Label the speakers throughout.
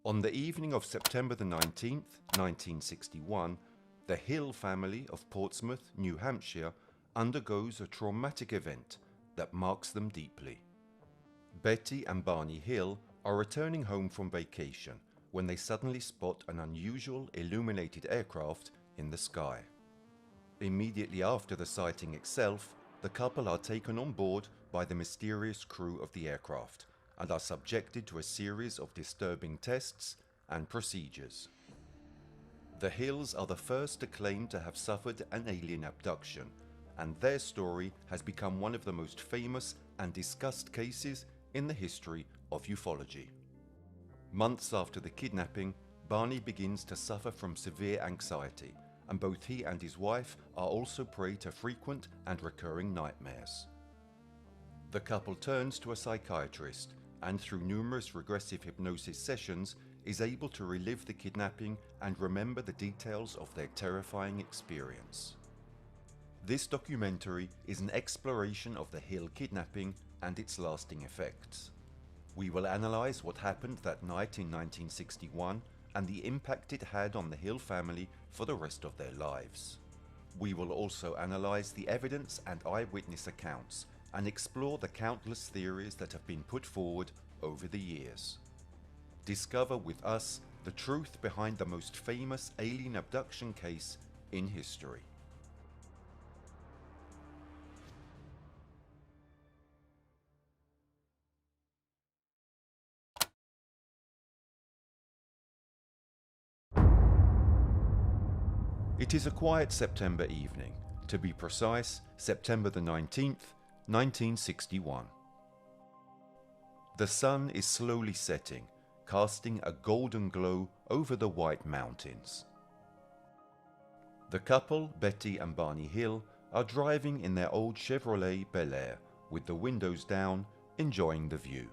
Speaker 1: On the evening of September the 19th, 1961, the Hill family of Portsmouth, New Hampshire, undergoes a traumatic event that marks them deeply. Betty and Barney Hill are returning home from vacation when they suddenly spot an unusual illuminated aircraft in the sky. Immediately after the sighting itself, the couple are taken on board by the mysterious crew of the aircraft and are subjected to a series of disturbing tests and procedures. The Hills are the first to claim to have suffered an alien abduction, and their story has become one of the most famous and discussed cases in the history of ufology. Months after the kidnapping, Barney begins to suffer from severe anxiety, and both he and his wife are also prey to frequent and recurring nightmares. The couple turns to a psychiatrist and through numerous regressive hypnosis sessions is able to relive the kidnapping and remember the details of their terrifying experience. This documentary is an exploration of the Hill kidnapping and its lasting effects. We will analyse what happened that night in 1961 and the impact it had on the Hill family for the rest of their lives. We will also analyse the evidence and eyewitness accounts and explore the countless theories that have been put forward over the years. Discover with us the truth behind the most famous alien abduction case in history. It is a quiet September evening, to be precise, September the 19th, 1961. The sun is slowly setting, casting a golden glow over the white mountains. The couple, Betty and Barney Hill, are driving in their old Chevrolet Bel Air with the windows down, enjoying the view.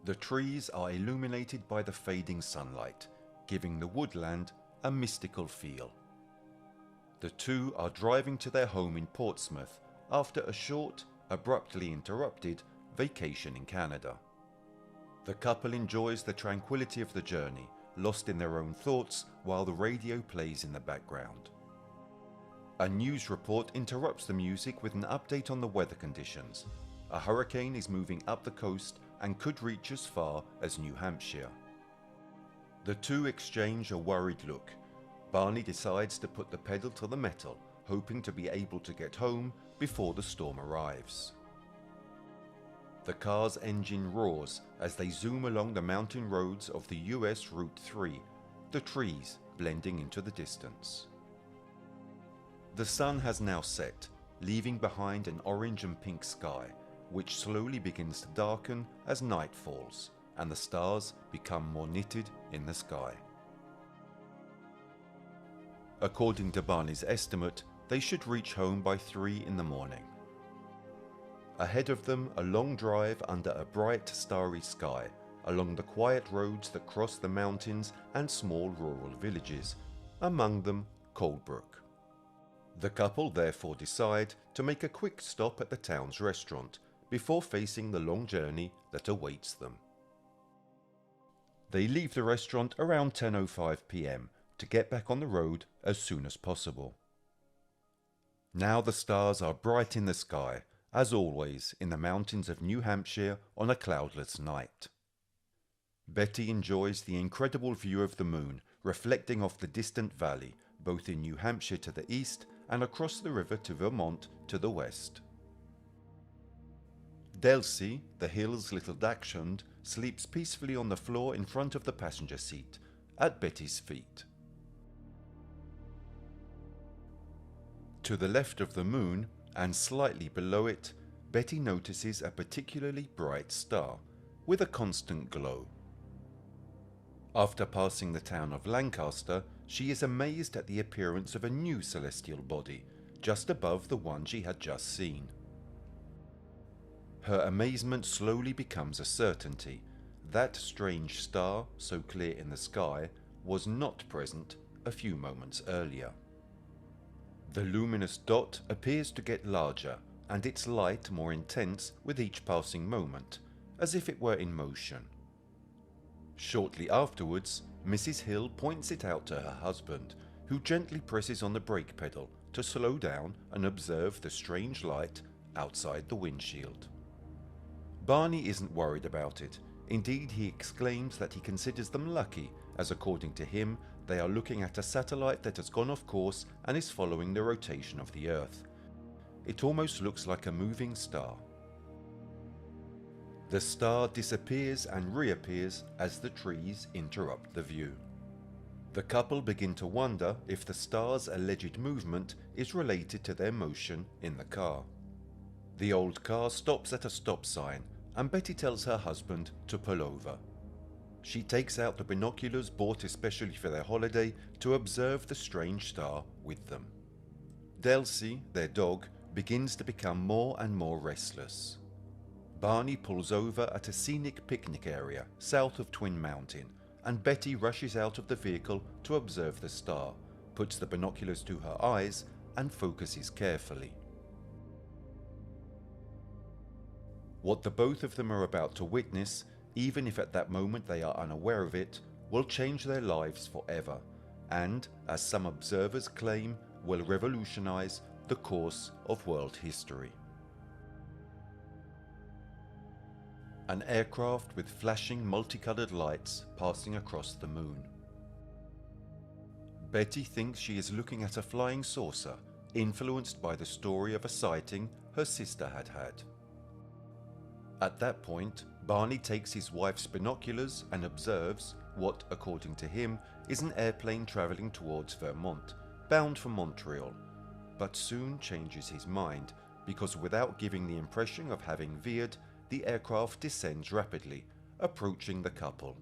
Speaker 1: The trees are illuminated by the fading sunlight, giving the woodland a mystical feel. The two are driving to their home in Portsmouth after a short, abruptly interrupted vacation in Canada. The couple enjoys the tranquility of the journey, lost in their own thoughts while the radio plays in the background. A news report interrupts the music with an update on the weather conditions. A hurricane is moving up the coast and could reach as far as New Hampshire. The two exchange a worried look. Barney decides to put the pedal to the metal, hoping to be able to get home before the storm arrives. The car's engine roars as they zoom along the mountain roads of the US Route 3, the trees blending into the distance. The sun has now set, leaving behind an orange and pink sky, which slowly begins to darken as night falls and the stars become more knitted in the sky. According to Barney's estimate, they should reach home by 3 in the morning. Ahead of them, a long drive under a bright starry sky, along the quiet roads that cross the mountains and small rural villages, among them Coldbrook. The couple therefore decide to make a quick stop at the town's restaurant before facing the long journey that awaits them. They leave the restaurant around 10:05 p.m. to get back on the road as soon as possible. Now the stars are bright in the sky, as always in the mountains of New Hampshire on a cloudless night. Betty enjoys the incredible view of the moon reflecting off the distant valley, both in New Hampshire to the east and across the river to Vermont to the west. Delcy, the Hills' little dachshund, sleeps peacefully on the floor in front of the passenger seat, at Betty's feet. To the left of the moon, and slightly below it, Betty notices a particularly bright star, with a constant glow. After passing the town of Lancaster, she is amazed at the appearance of a new celestial body, just above the one she had just seen. Her amazement slowly becomes a certainty. That strange star, so clear in the sky, was not present a few moments earlier. The luminous dot appears to get larger and its light more intense with each passing moment, as if it were in motion. Shortly afterwards, Mrs. Hill points it out to her husband, who gently presses on the brake pedal to slow down and observe the strange light outside the windshield. Barney isn't worried about it. Indeed, he exclaims that he considers them lucky, as according to him, they are looking at a satellite that has gone off course and is following the rotation of the Earth. It almost looks like a moving star. The star disappears and reappears as the trees interrupt the view. The couple begin to wonder if the star's alleged movement is related to their motion in the car. The old car stops at a stop sign and Betty tells her husband to pull over. She takes out the binoculars bought especially for their holiday to observe the strange star with them. Delcy, their dog, begins to become more and more restless. Barney pulls over at a scenic picnic area south of Twin Mountain, and Betty rushes out of the vehicle to observe the star, puts the binoculars to her eyes and focuses carefully. What the both of them are about to witness, even if at that moment they are unaware of it, will change their lives forever, and, as some observers claim, will revolutionize the course of world history. An aircraft with flashing multicolored lights passing across the moon. Betty thinks she is looking at a flying saucer, influenced by the story of a sighting her sister had had. At that point, Barney takes his wife's binoculars and observes what, according to him, is an airplane travelling towards Vermont, bound for Montreal, but soon changes his mind because without giving the impression of having veered, the aircraft descends rapidly, approaching the couple.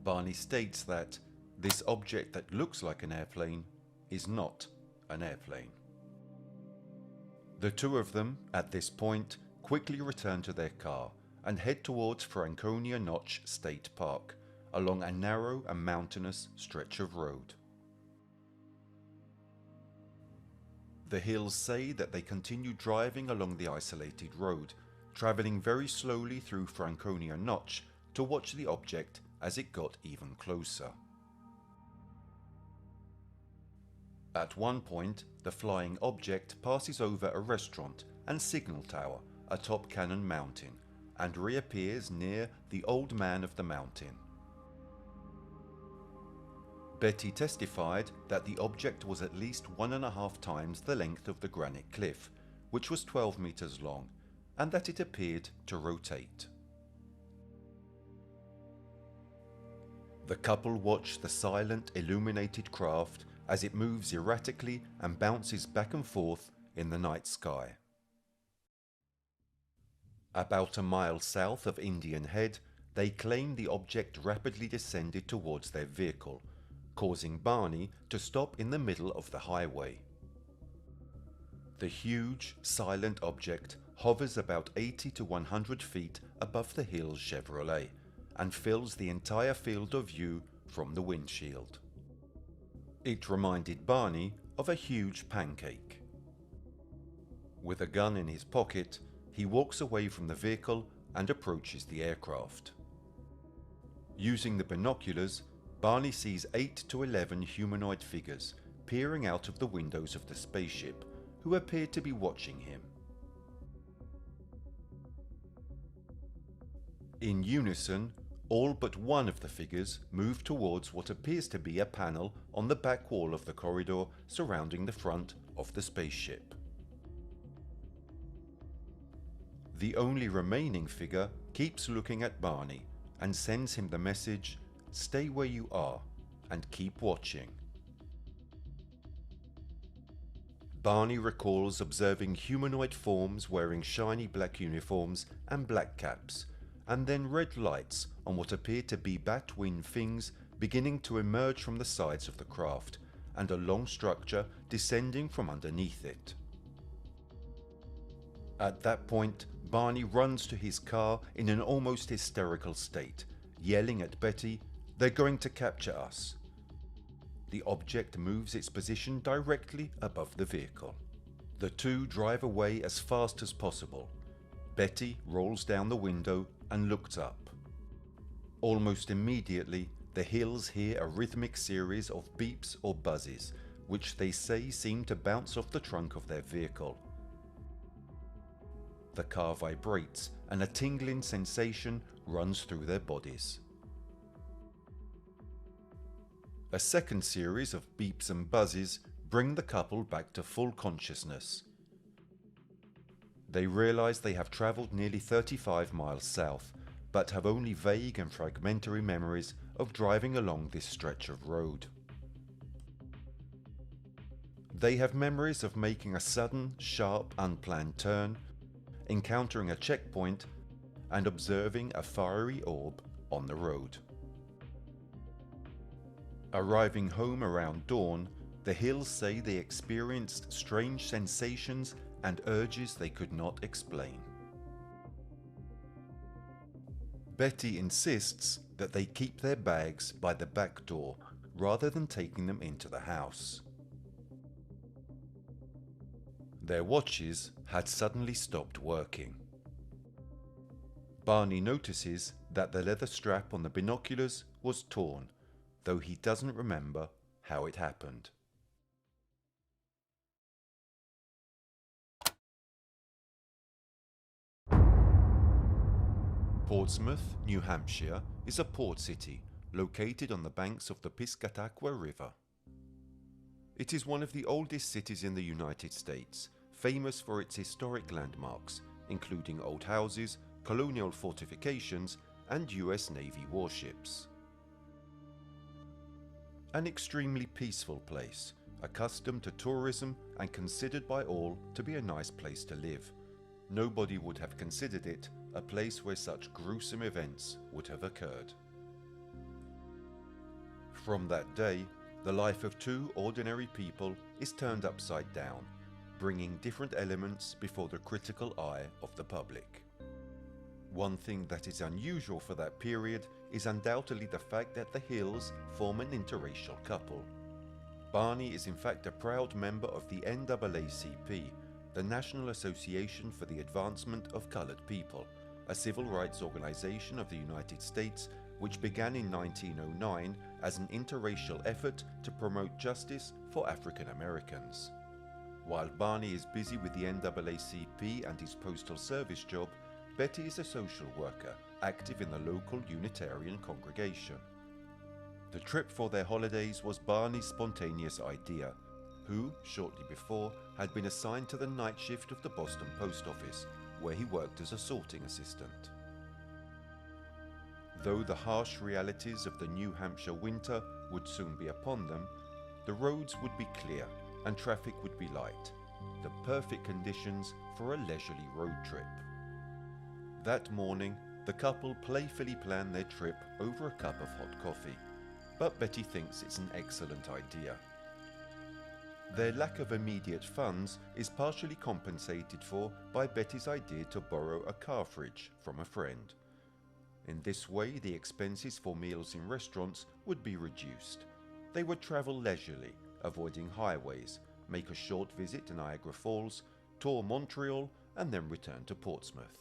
Speaker 1: Barney states that this object that looks like an airplane is not an airplane. The two of them, at this point, quickly return to their car and head towards Franconia Notch State Park, along a narrow and mountainous stretch of road. The Hills say that they continue driving along the isolated road, travelling very slowly through Franconia Notch to watch the object as it got even closer. At one point, the flying object passes over a restaurant and signal tower atop Cannon Mountain and reappears near the Old Man of the Mountain. Betty testified that the object was at least 1.5 times the length of the granite cliff, which was 12 meters long, and that it appeared to rotate. The couple watch the silent, illuminated craft as it moves erratically and bounces back and forth in the night sky. About a mile south of Indian Head, they claim the object rapidly descended towards their vehicle, causing Barney to stop in the middle of the highway. The huge, silent object hovers about 80 to 100 feet above the Hills Chevrolet and fills the entire field of view from the windshield. It reminded Barney of a huge pancake. With a gun in his pocket, he walks away from the vehicle and approaches the aircraft. Using the binoculars, Barney sees 8 to 11 humanoid figures peering out of the windows of the spaceship, who appear to be watching him. In unison, all but one of the figures move towards what appears to be a panel on the back wall of the corridor surrounding the front of the spaceship. The only remaining figure keeps looking at Barney and sends him the message, "Stay where you are and keep watching." Barney recalls observing humanoid forms wearing shiny black uniforms and black caps, and then red lights on what appear to be bat-wing things beginning to emerge from the sides of the craft, and a long structure descending from underneath it. At that point, Barney runs to his car in an almost hysterical state, yelling at Betty, "They're going to capture us." The object moves its position directly above the vehicle. The two drive away as fast as possible. Betty rolls down the window, and looked up. Almost immediately, the Hills hear a rhythmic series of beeps or buzzes, which they say seem to bounce off the trunk of their vehicle. The car vibrates and a tingling sensation runs through their bodies. A second series of beeps and buzzes bring the couple back to full consciousness. They realize they have traveled nearly 35 miles south, but have only vague and fragmentary memories of driving along this stretch of road. They have memories of making a sudden, sharp, unplanned turn, encountering a checkpoint, and observing a fiery orb on the road. Arriving home around dawn, the Hills say they experienced strange sensations and urges they could not explain. Betty insists that they keep their bags by the back door rather than taking them into the house. Their watches had suddenly stopped working. Barney notices that the leather strap on the binoculars was torn, though he doesn't remember how it happened. Portsmouth, New Hampshire is a port city located on the banks of the Piscataqua River. It is one of the oldest cities in the United States, famous for its historic landmarks, including old houses, colonial fortifications, and US Navy warships. An extremely peaceful place, accustomed to tourism and considered by all to be a nice place to live. Nobody would have considered it a place where such gruesome events would have occurred. From that day, the life of two ordinary people is turned upside down, bringing different elements before the critical eye of the public. One thing that is unusual for that period is undoubtedly the fact that the Hills form an interracial couple. Barney is in fact a proud member of the NAACP, the National Association for the Advancement of Colored People, a civil rights organization of the United States which began in 1909 as an interracial effort to promote justice for African Americans. While Barney is busy with the NAACP and his postal service job, Betty is a social worker, active in the local Unitarian congregation. The trip for their holidays was Barney's spontaneous idea, who, shortly before, had been assigned to the night shift of the Boston Post Office, where he worked as a sorting assistant. Though the harsh realities of the New Hampshire winter would soon be upon them, the roads would be clear and traffic would be light, the perfect conditions for a leisurely road trip. That morning, the couple playfully plan their trip over a cup of hot coffee, but Betty thinks it's an excellent idea. Their lack of immediate funds is partially compensated for by Betty's idea to borrow a car fridge from a friend. In this way, the expenses for meals in restaurants would be reduced. They would travel leisurely, avoiding highways, make a short visit to Niagara Falls, tour Montreal, and then return to Portsmouth.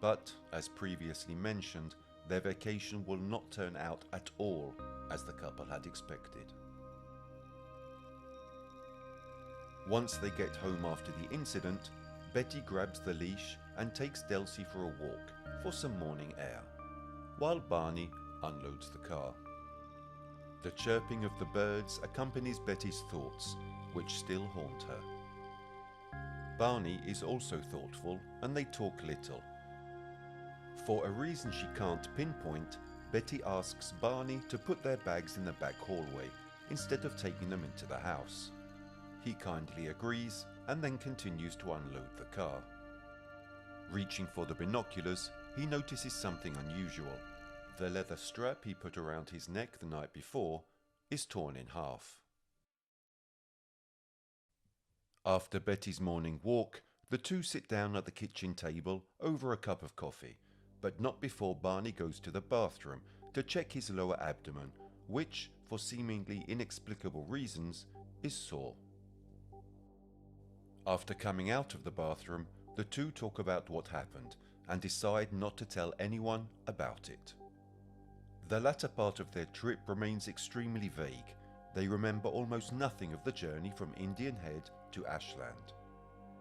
Speaker 1: But, as previously mentioned, their vacation will not turn out at all as the couple had expected. Once they get home after the incident, Betty grabs the leash and takes Delcy for a walk for some morning air, while Barney unloads the car. The chirping of the birds accompanies Betty's thoughts, which still haunt her. Barney is also thoughtful and they talk little. For a reason she can't pinpoint, Betty asks Barney to put their bags in the back hallway instead of taking them into the house. He kindly agrees and then continues to unload the car. Reaching for the binoculars, he notices something unusual. The leather strap he put around his neck the night before is torn in half. After Betty's morning walk, the two sit down at the kitchen table over a cup of coffee, but not before Barney goes to the bathroom to check his lower abdomen, which, for seemingly inexplicable reasons, is sore. After coming out of the bathroom, the two talk about what happened and decide not to tell anyone about it. The latter part of their trip remains extremely vague. They remember almost nothing of the journey from Indian Head to Ashland.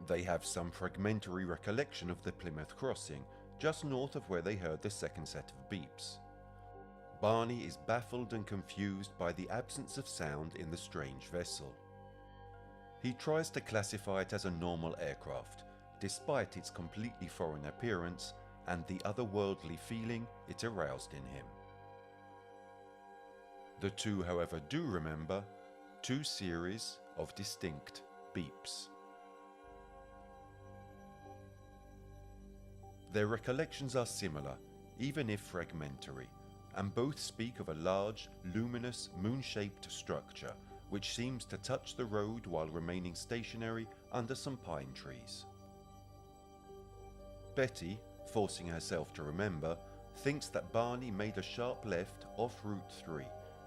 Speaker 1: They have some fragmentary recollection of the Plymouth crossing, just north of where they heard the second set of beeps. Barney is baffled and confused by the absence of sound in the strange vessel. He tries to classify it as a normal aircraft, despite its completely foreign appearance and the otherworldly feeling it aroused in him. The two, however, do remember two series of distinct beeps. Their recollections are similar, even if fragmentary, and both speak of a large, luminous, moon-shaped structure which seems to touch the road while remaining stationary under some pine trees. Betty, forcing herself to remember, thinks that Barney made a sharp left off Route 3,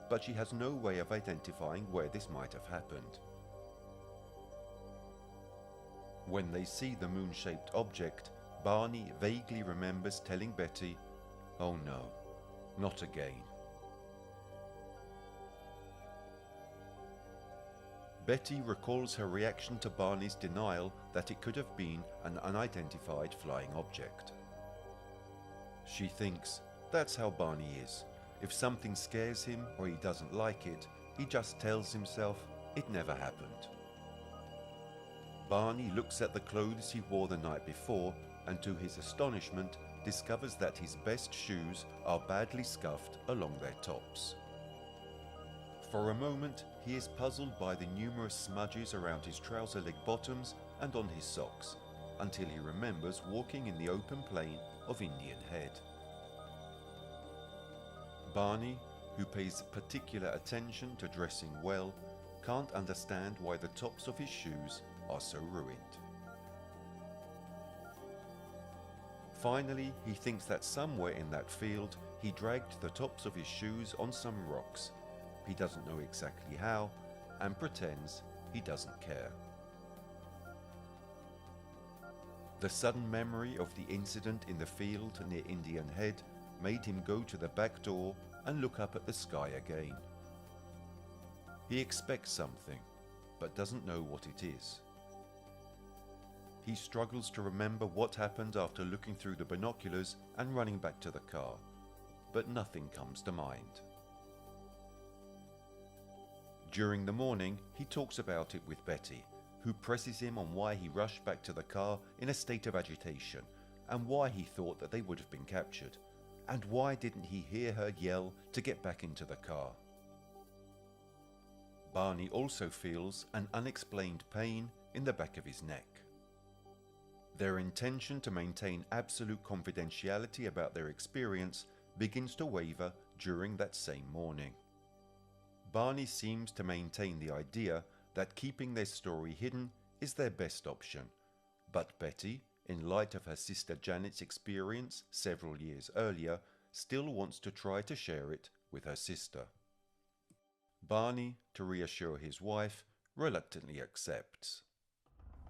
Speaker 1: but she has no way of identifying where this might have happened. When they see the moon-shaped object, Barney vaguely remembers telling Betty, "Oh no, not again." Betty recalls her reaction to Barney's denial that it could have been an unidentified flying object. She thinks that's how Barney is. If something scares him or he doesn't like it, he just tells himself it never happened. Barney looks at the clothes he wore the night before and to his astonishment discovers that his best shoes are badly scuffed along their tops. For a moment he is puzzled by the numerous smudges around his trouser leg bottoms and on his socks, until he remembers walking in the open plain of Indian Head. Barney, who pays particular attention to dressing well, can't understand why the tops of his shoes are so ruined. Finally, he thinks that somewhere in that field he dragged the tops of his shoes on some rocks. He doesn't know exactly how, and pretends he doesn't care. The sudden memory of the incident in the field near Indian Head made him go to the back door and look up at the sky again. He expects something, but doesn't know what it is. He struggles to remember what happened after looking through the binoculars and running back to the car, but nothing comes to mind. During the morning, he talks about it with Betty, who presses him on why he rushed back to the car in a state of agitation, and why he thought that they would have been captured, and why didn't he hear her yell to get back into the car. Barney also feels an unexplained pain in the back of his neck. Their intention to maintain absolute confidentiality about their experience begins to waver during that same morning. Barney seems to maintain the idea that keeping their story hidden is their best option, but Betty, in light of her sister Janet's experience several years earlier, still wants to try to share it with her sister. Barney, to reassure his wife, reluctantly accepts.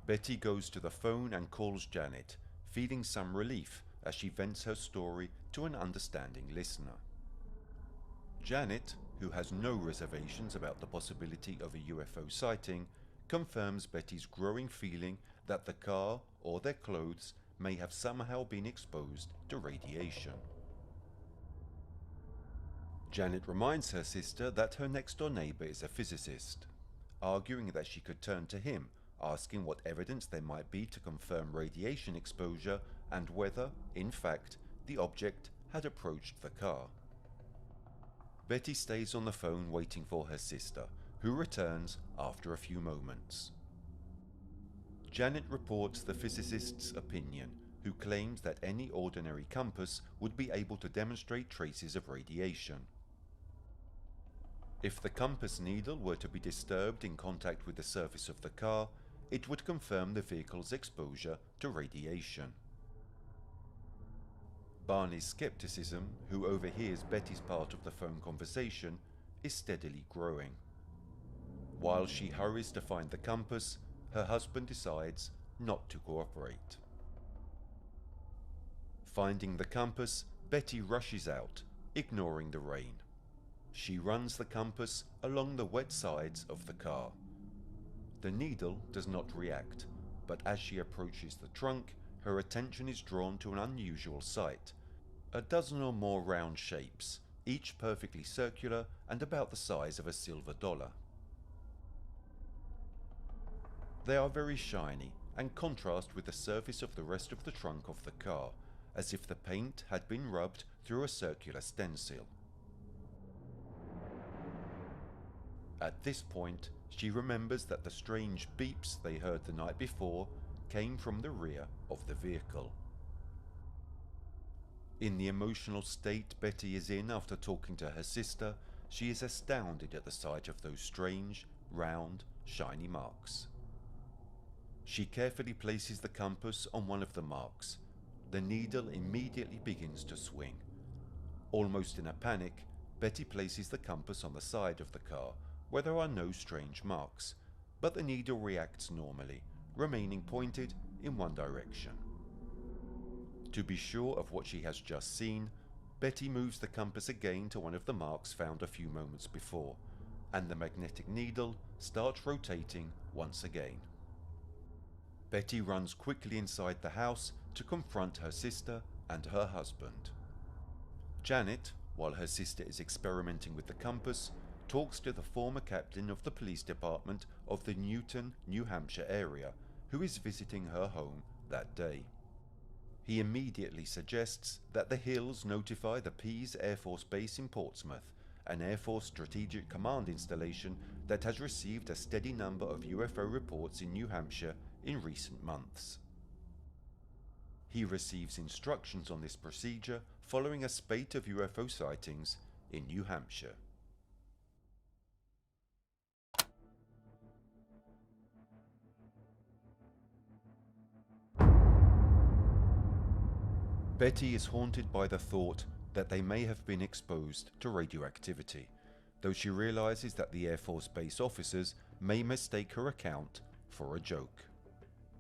Speaker 1: Betty goes to the phone and calls Janet, feeling some relief as she vents her story to an understanding listener. Janet, who has no reservations about the possibility of a UFO sighting, confirms Betty's growing feeling that the car or their clothes may have somehow been exposed to radiation. Janet reminds her sister that her next-door neighbor is a physicist, arguing that she could turn to him, asking what evidence there might be to confirm radiation exposure and whether, in fact, the object had approached the car. Betty stays on the phone waiting for her sister, who returns after a few moments. Janet reports the physicist's opinion, who claims that any ordinary compass would be able to demonstrate traces of radiation. If the compass needle were to be disturbed in contact with the surface of the car, it would confirm the vehicle's exposure to radiation. Barney's skepticism, who overhears Betty's part of the phone conversation, is steadily growing. While she hurries to find the compass, her husband decides not to cooperate. Finding the compass, Betty rushes out, ignoring the rain. She runs the compass along the wet sides of the car. The needle does not react, but as she approaches the trunk, her attention is drawn to an unusual sight. A dozen or more round shapes, each perfectly circular and about the size of a silver dollar. They are very shiny and contrast with the surface of the rest of the trunk of the car, as if the paint had been rubbed through a circular stencil. At this point, she remembers that the strange beeps they heard the night before came from the rear of the vehicle. In the emotional state Betty is in after talking to her sister, she is astounded at the sight of those strange, round, shiny marks. She carefully places the compass on one of the marks. The needle immediately begins to swing. Almost in a panic, Betty places the compass on the side of the car, where there are no strange marks, but the needle reacts normally, remaining pointed in one direction. To be sure of what she has just seen, Betty moves the compass again to one of the marks found a few moments before, and the magnetic needle starts rotating once again. Betty runs quickly inside the house to confront her sister and her husband. Janet, while her sister is experimenting with the compass, talks to the former captain of the police department of the Newton, New Hampshire area, who is visiting her home that day. He immediately suggests that the Hills notify the Pease Air Force Base in Portsmouth, an Air Force Strategic Command installation that has received a steady number of UFO reports in New Hampshire in recent months. He receives instructions on this procedure following a spate of UFO sightings in New Hampshire. Betty is haunted by the thought that they may have been exposed to radioactivity, though she realizes that the Air Force Base officers may mistake her account for a joke.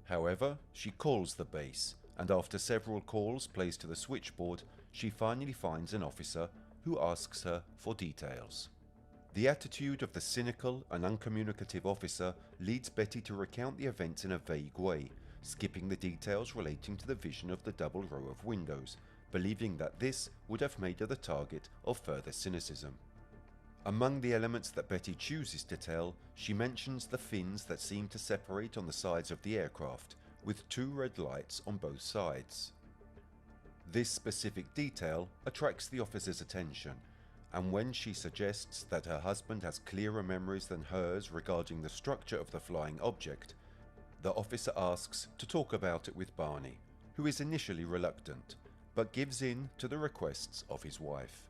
Speaker 1: However, she calls the base, and after several calls placed to the switchboard, she finally finds an officer who asks her for details. The attitude of the cynical and uncommunicative officer leads Betty to recount the events in a vague way, skipping the details relating to the vision of the double row of windows, believing that this would have made her the target of further cynicism. Among the elements that Betty chooses to tell, she mentions the fins that seem to separate on the sides of the aircraft, with two red lights on both sides. This specific detail attracts the officer's attention, and when she suggests that her husband has clearer memories than hers regarding the structure of the flying object, the officer asks to talk about it with Barney, who is initially reluctant, but gives in to the requests of his wife.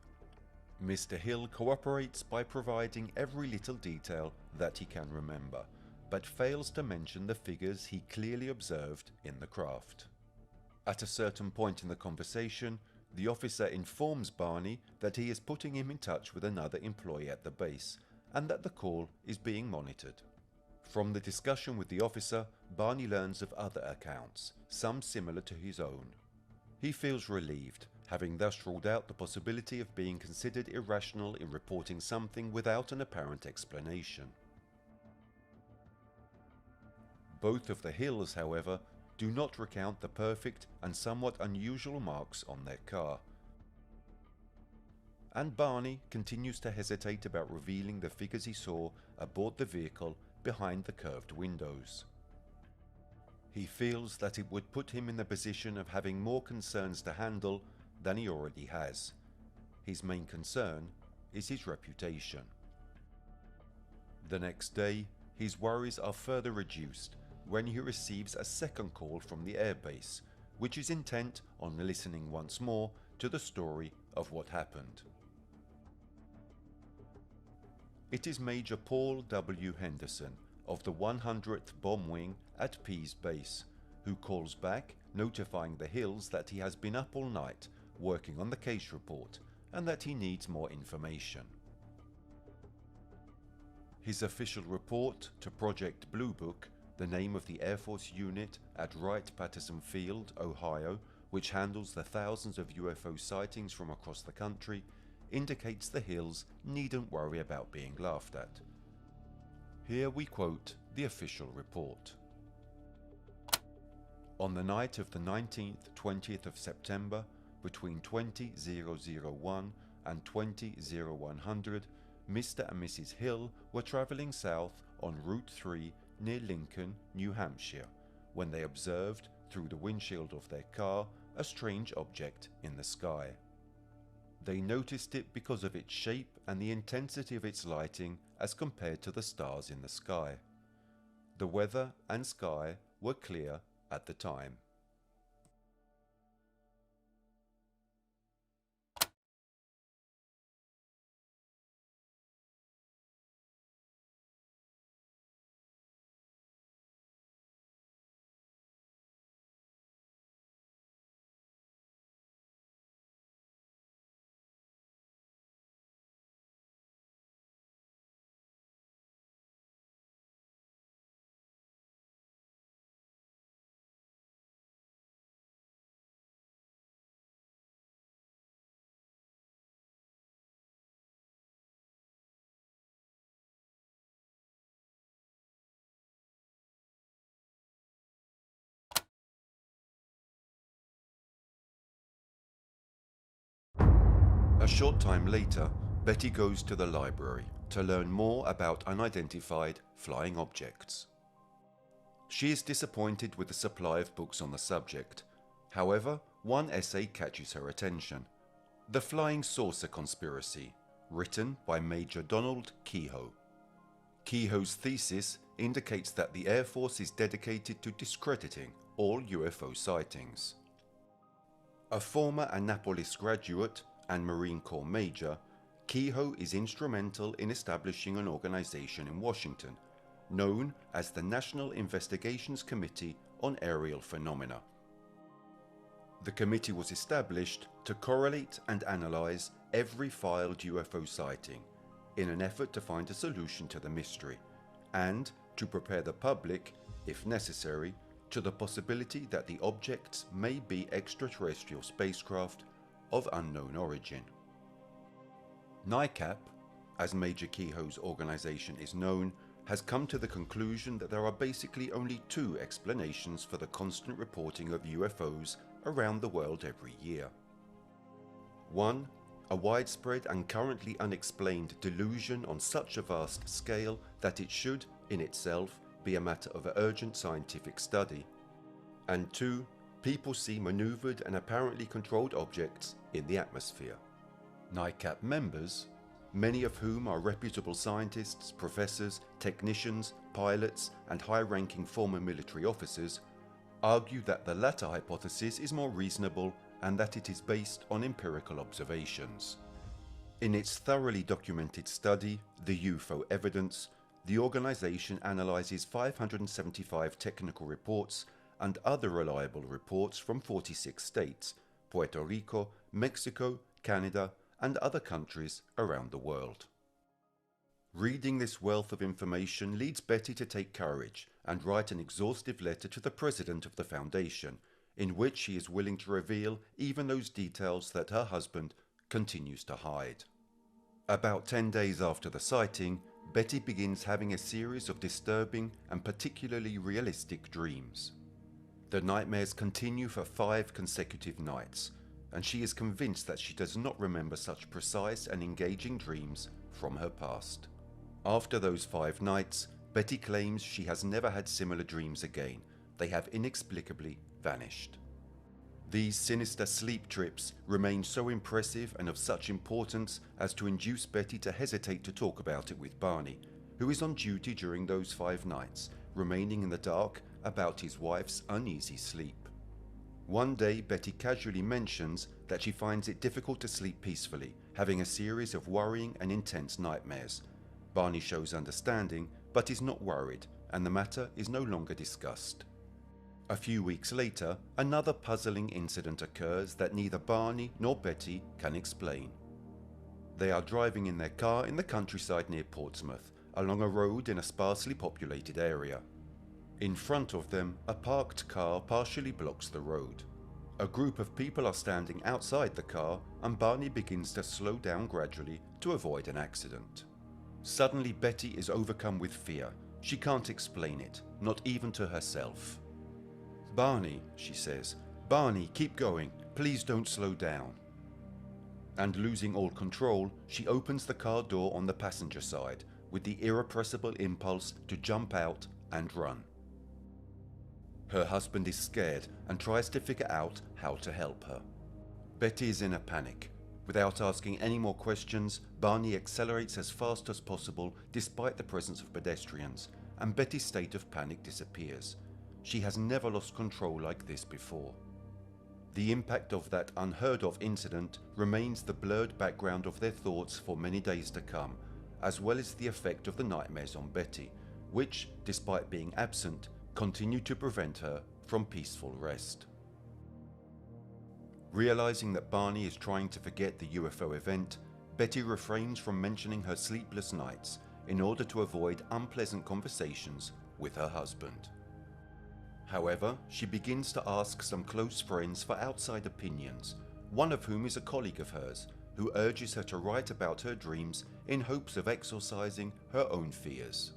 Speaker 1: Mr. Hill cooperates by providing every little detail that he can remember, but fails to mention the figures he clearly observed in the craft. At a certain point in the conversation, the officer informs Barney that he is putting him in touch with another employee at the base, and that the call is being monitored. From the discussion with the officer, Barney learns of other accounts, some similar to his own. He feels relieved, having thus ruled out the possibility of being considered irrational in reporting something without an apparent explanation. Both of the Hills, however, do not recount the perfect and somewhat unusual marks on their car, and Barney continues to hesitate about revealing the figures he saw aboard the vehicle behind the curved windows. He feels that it would put him in the position of having more concerns to handle than he already has. His main concern is his reputation. The next day, his worries are further reduced when he receives a second call from the airbase, which is intent on listening once more to the story of what happened. It is Major Paul W. Henderson of the 100th Bomb Wing at Pease Base, who calls back notifying the Hills that he has been up all night working on the case report and that he needs more information. His official report to Project Blue Book, the name of the Air Force unit at Wright-Patterson Field, Ohio, which handles the thousands of UFO sightings from across the country, indicates the hills needn't worry about being laughed at. Here we quote the official report. On the night of the 19th-20th of September, between 20:001 and 20:0100, Mr. and Mrs. Hill were travelling south on Route 3 near Lincoln, New Hampshire, when they observed through the windshield of their car a strange object in the sky. They noticed it because of its shape and the intensity of its lighting as compared to the stars in the sky. The weather and sky were clear at the time. A short time later, Betty goes to the library to learn more about unidentified flying objects. She is disappointed with the supply of books on the subject. However, one essay catches her attention: The Flying Saucer Conspiracy, written by Major Donald Kehoe. Kehoe's thesis indicates that the Air Force is dedicated to discrediting all UFO sightings. A former Annapolis graduate and Marine Corps Major, Kehoe is instrumental in establishing an organization in Washington known as the National Investigations Committee on Aerial Phenomena. The committee was established to correlate and analyze every filed UFO sighting in an effort to find a solution to the mystery and to prepare the public, if necessary, to the possibility that the objects may be extraterrestrial spacecraft of unknown origin. NICAP, as Major Kehoe's organization is known, has come to the conclusion that there are basically only two explanations for the constant reporting of UFOs around the world every year. One, a widespread and currently unexplained delusion on such a vast scale that it should, in itself, be a matter of urgent scientific study. And two, people see maneuvered and apparently controlled objects in the atmosphere. NICAP members, many of whom are reputable scientists, professors, technicians, pilots, and high-ranking former military officers, argue that the latter hypothesis is more reasonable and that it is based on empirical observations. In its thoroughly documented study, The UFO Evidence, the organization analyzes 575 technical reports and other reliable reports from 46 states, Puerto Rico, Mexico, Canada, and other countries around the world. Reading this wealth of information leads Betty to take courage and write an exhaustive letter to the president of the foundation, in which she is willing to reveal even those details that her husband continues to hide. About 10 days after the sighting, Betty begins having a series of disturbing and particularly realistic dreams. The nightmares continue for 5 consecutive nights, and she is convinced that she does not remember such precise and engaging dreams from her past. After those 5 nights, Betty claims she has never had similar dreams again. They have inexplicably vanished. These sinister sleep trips remain so impressive and of such importance as to induce Betty to hesitate to talk about it with Barney, who is on duty during those 5 nights, remaining in the dark about his wife's uneasy sleep. One day, Betty casually mentions that she finds it difficult to sleep peacefully, having a series of worrying and intense nightmares. Barney shows understanding, but is not worried, and the matter is no longer discussed. A few weeks later, another puzzling incident occurs that neither Barney nor Betty can explain. They are driving in their car in the countryside near Portsmouth, along a road in a sparsely populated area. In front of them, a parked car partially blocks the road. A group of people are standing outside the car and Barney begins to slow down gradually to avoid an accident. Suddenly Betty is overcome with fear. She can't explain it, not even to herself. "Barney," she says, "Barney, keep going, please don't slow down." And losing all control, she opens the car door on the passenger side with the irrepressible impulse to jump out and run. Her husband is scared and tries to figure out how to help her. Betty is in a panic. Without asking any more questions, Barney accelerates as fast as possible despite the presence of pedestrians, and Betty's state of panic disappears. She has never lost control like this before. The impact of that unheard of incident remains the blurred background of their thoughts for many days to come, as well as the effect of the nightmares on Betty, which, despite being absent, continue to prevent her from peaceful rest. Realizing that Barney is trying to forget the UFO event, Betty refrains from mentioning her sleepless nights in order to avoid unpleasant conversations with her husband. However, she begins to ask some close friends for outside opinions, one of whom is a colleague of hers, who urges her to write about her dreams in hopes of exorcising her own fears.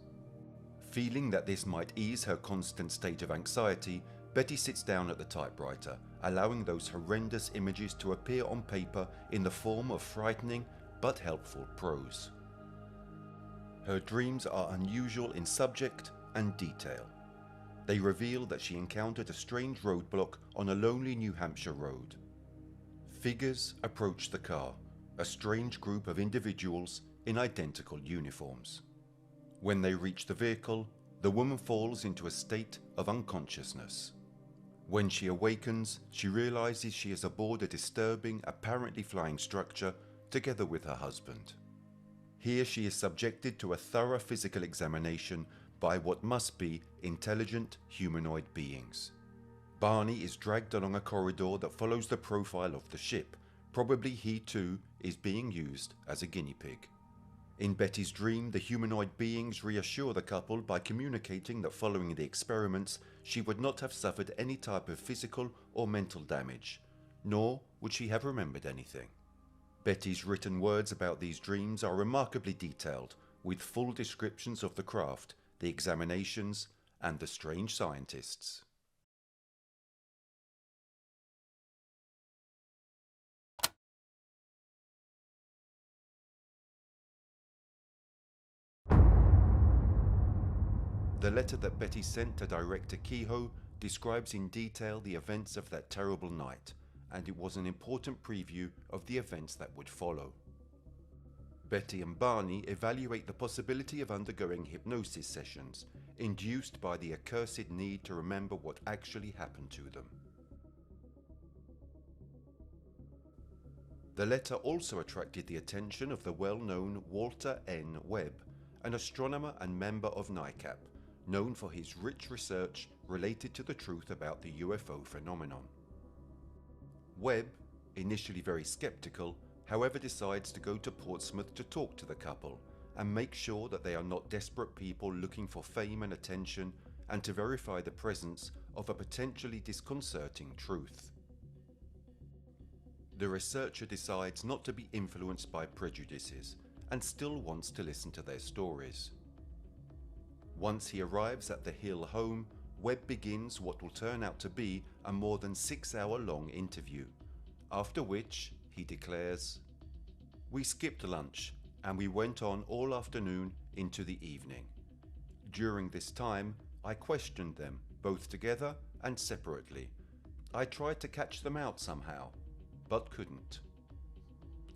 Speaker 1: Feeling that this might ease her constant state of anxiety, Betty sits down at the typewriter, allowing those horrendous images to appear on paper in the form of frightening but helpful prose. Her dreams are unusual in subject and detail. They reveal that she encountered a strange roadblock on a lonely New Hampshire road. Figures approach the car, a strange group of individuals in identical uniforms. When they reach the vehicle, the woman falls into a state of unconsciousness. When she awakens, she realizes she is aboard a disturbing, apparently flying structure together with her husband. Here she is subjected to a thorough physical examination by what must be intelligent humanoid beings. Barney is dragged along a corridor that follows the profile of the ship. Probably he too is being used as a guinea pig. In Betty's dream, the humanoid beings reassure the couple by communicating that following the experiments, she would not have suffered any type of physical or mental damage, nor would she have remembered anything. Betty's written words about these dreams are remarkably detailed, with full descriptions of the craft, the examinations, and the strange scientists. The letter that Betty sent to Director Kehoe describes in detail the events of that terrible night, and it was an important preview of the events that would follow. Betty and Barney evaluate the possibility of undergoing hypnosis sessions, induced by the accursed need to remember what actually happened to them. The letter also attracted the attention of the well-known Walter N. Webb, an astronomer and member of NICAP, known for his rich research related to the truth about the UFO phenomenon. Webb, initially very skeptical, however decides to go to Portsmouth to talk to the couple and make sure that they are not desperate people looking for fame and attention, and to verify the presence of a potentially disconcerting truth. The researcher decides not to be influenced by prejudices and still wants to listen to their stories. Once he arrives at the Hill home, Webb begins what will turn out to be a more than 6-hour-long interview, after which he declares, "We skipped lunch and we went on all afternoon into the evening. During this time, I questioned them, both together and separately. I tried to catch them out somehow, but couldn't.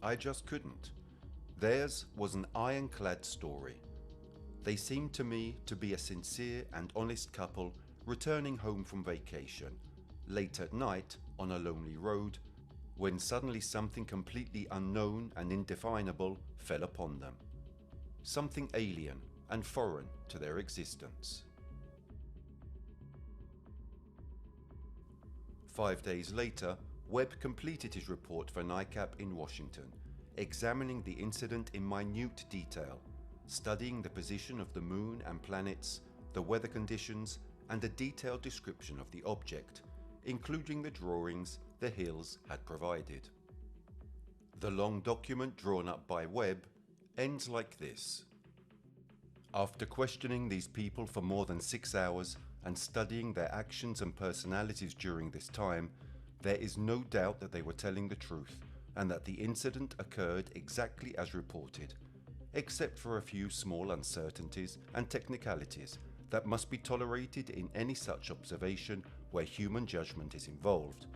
Speaker 1: I just couldn't. Theirs was an ironclad story. They seemed to me to be a sincere and honest couple returning home from vacation, late at night on a lonely road, when suddenly something completely unknown and indefinable fell upon them. Something alien and foreign to their existence." 5 days later, Webb completed his report for NICAP in Washington, examining the incident in minute detail, studying the position of the moon and planets, the weather conditions, and a detailed description of the object, including the drawings the Hills had provided. The long document drawn up by Webb ends like this. After questioning these people for more than 6 hours and studying their actions and personalities during this time, there is no doubt that they were telling the truth and that the incident occurred exactly as reported, except for a few small uncertainties and technicalities that must be tolerated in any such observation where human judgment is involved: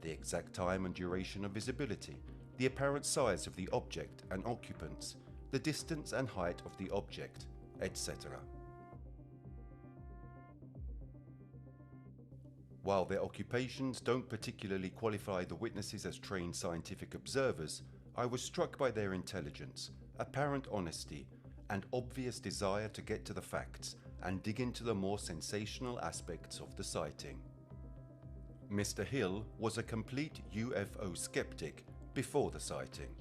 Speaker 1: the exact time and duration of visibility, the apparent size of the object and occupants, the distance and height of the object, etc. While their occupations don't particularly qualify the witnesses as trained scientific observers, I was struck by their intelligence, apparent honesty, and obvious desire to get to the facts and dig into the more sensational aspects of the sighting. Mr. Hill was a complete UFO skeptic before the sighting.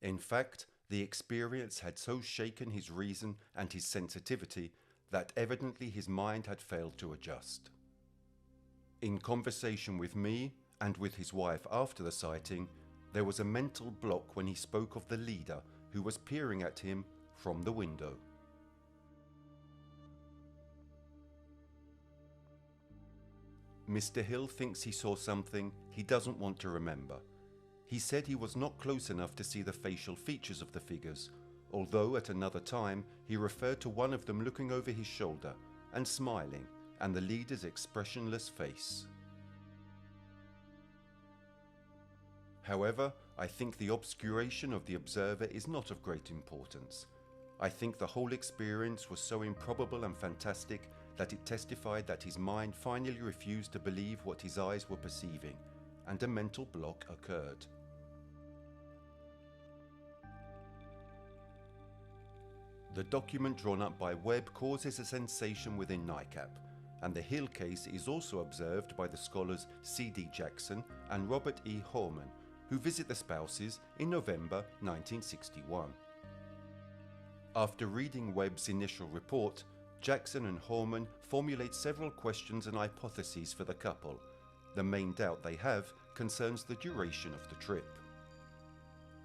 Speaker 1: In fact, the experience had so shaken his reason and his sensitivity that evidently his mind had failed to adjust. In conversation with me and with his wife after the sighting, there was a mental block when he spoke of the leader who was peering at him from the window. Mr. Hill thinks he saw something he doesn't want to remember. He said he was not close enough to see the facial features of the figures, although at another time he referred to one of them looking over his shoulder and smiling, and the leader's expressionless face. However, I think the obscuration of the observer is not of great importance. I think the whole experience was so improbable and fantastic that it testified that his mind finally refused to believe what his eyes were perceiving, and a mental block occurred. The document drawn up by Webb causes a sensation within NICAP, and the Hill case is also observed by the scholars C.D. Jackson and Robert E. Horman, who visit the spouses in November 1961. After reading Webb's initial report, Jackson and Horman formulate several questions and hypotheses for the couple. The main doubt they have concerns the duration of the trip.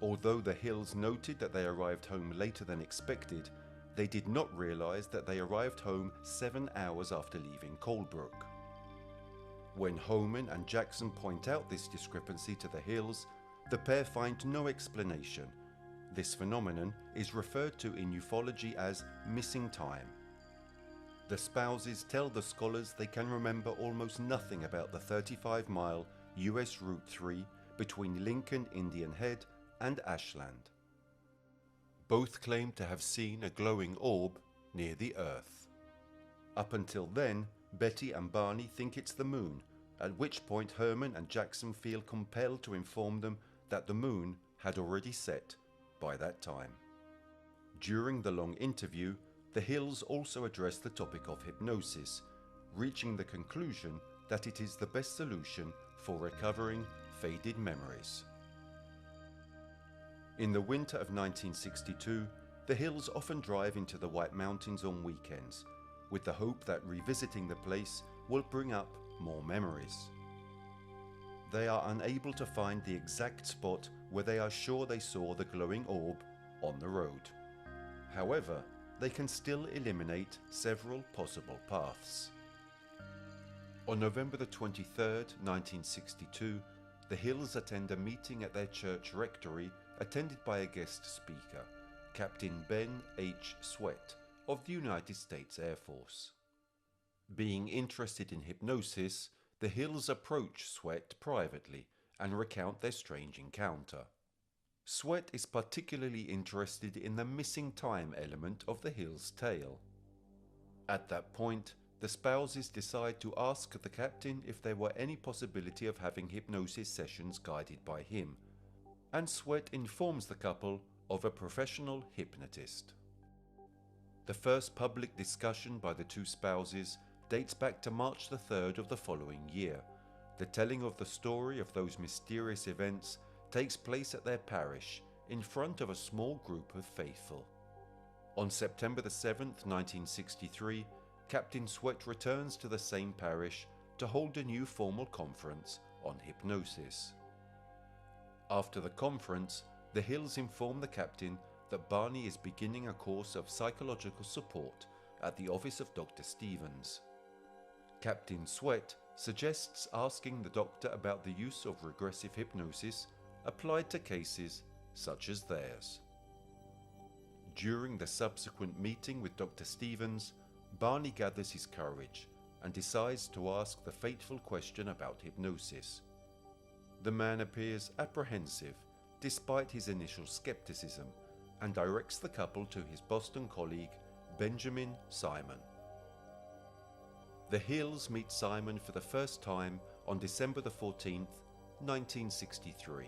Speaker 1: Although the Hills noted that they arrived home later than expected, they did not realize that they arrived home 7 hours after leaving Colebrook. When Horman and Jackson point out this discrepancy to the Hills, the pair find no explanation. This phenomenon is referred to in ufology as missing time. The spouses tell the scholars they can remember almost nothing about the 35-mile US Route 3 between Lincoln, Indian Head and Ashland. Both claim to have seen a glowing orb near the Earth. Up until then, Betty and Barney think it's the moon, at which point Herman and Jackson feel compelled to inform them that the moon had already set by that time. During the long interview, the Hills also address the topic of hypnosis, reaching the conclusion that it is the best solution for recovering faded memories. In the winter of 1962, the Hills often drive into the White Mountains on weekends, with the hope that revisiting the place will bring up more memories. They are unable to find the exact spot where they are sure they saw the glowing orb on the road. However, they can still eliminate several possible paths. On November the 23rd, 1962, the Hills attend a meeting at their church rectory attended by a guest speaker, Captain Ben H. Sweat of the United States Air Force. Being interested in hypnosis, the Hills approach Sweat privately and recount their strange encounter. Sweat is particularly interested in the missing time element of the Hills' tale. At that point, the spouses decide to ask the captain if there were any possibility of having hypnosis sessions guided by him, and Sweat informs the couple of a professional hypnotist. The first public discussion by the two spouses dates back to March the 3rd of the following year. The telling of the story of those mysterious events takes place at their parish in front of a small group of faithful. On September the 7th, 1963, Captain Sweat returns to the same parish to hold a new formal conference on hypnosis. After the conference, the Hills inform the captain that Barney is beginning a course of psychological support at the office of Dr. Stevens. Captain Sweat suggests asking the doctor about the use of regressive hypnosis applied to cases such as theirs. During the subsequent meeting with Dr. Stevens, Barney gathers his courage and decides to ask the fateful question about hypnosis. The man appears apprehensive despite his initial skepticism and directs the couple to his Boston colleague, Benjamin Simon. The Hills meet Simon for the first time on December the 14th, 1963.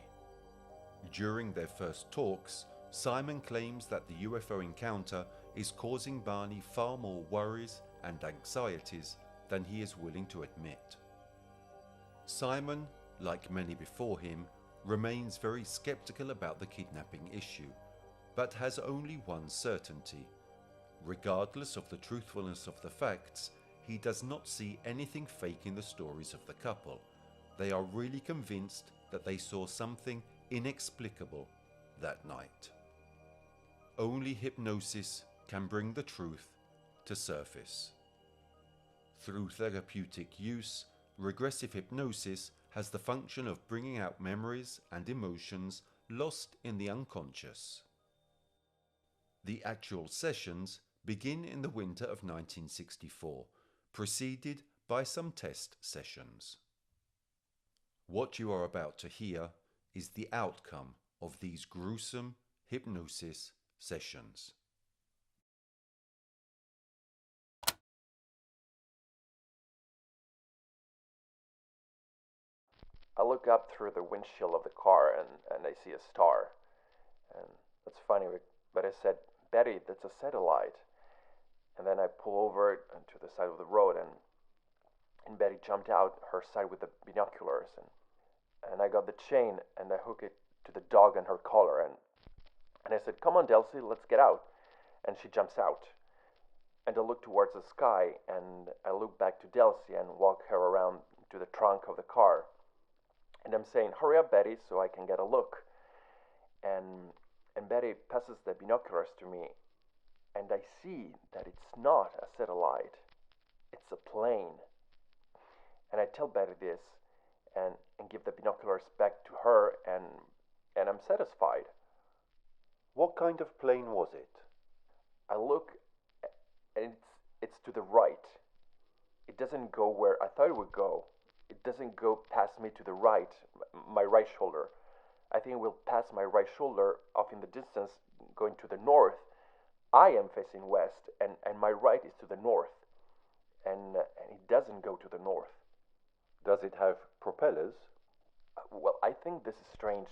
Speaker 1: During their first talks, Simon claims that the UFO encounter is causing Barney far more worries and anxieties than he is willing to admit. Simon, like many before him, remains very skeptical about the kidnapping issue, but has only one certainty. Regardless of the truthfulness of the facts, he does not see anything fake in the stories of the couple. They are really convinced that they saw something inexplicable that night. Only hypnosis can bring the truth to surface. Through therapeutic use, regressive hypnosis has the function of bringing out memories and emotions lost in the unconscious. The actual sessions begin in the winter of 1964, preceded by some test sessions. What you are about to hear is the outcome of these gruesome hypnosis sessions.
Speaker 2: I look up through the windshield of the car and I see a star. And that's funny, but I said, Betty, that's a satellite. And then I pull over to the side of the road, and Betty jumped out her side with the binoculars. And I got the chain and I hook it to the dog and her collar. And I said, come on, Delcy, let's get out. And she jumps out. And I look towards the sky, and I look back to Delcy and walk her around to the trunk of the car. And I'm saying, hurry up, Betty, so I can get a look. And Betty passes the binoculars to me, and I see that it's not a satellite. It's a plane. And I tell Betty this and give the binoculars back to her, and I'm satisfied.
Speaker 1: What kind of plane was it?
Speaker 2: I look, and it's to the right. It doesn't go where I thought it would go. It doesn't go past me to the right, my right shoulder. I think it will pass my right shoulder off in the distance, going to the north. I am facing west, and my right is to the north. And it doesn't go to the north.
Speaker 1: Does it have propellers?
Speaker 2: Well, I think this is strange.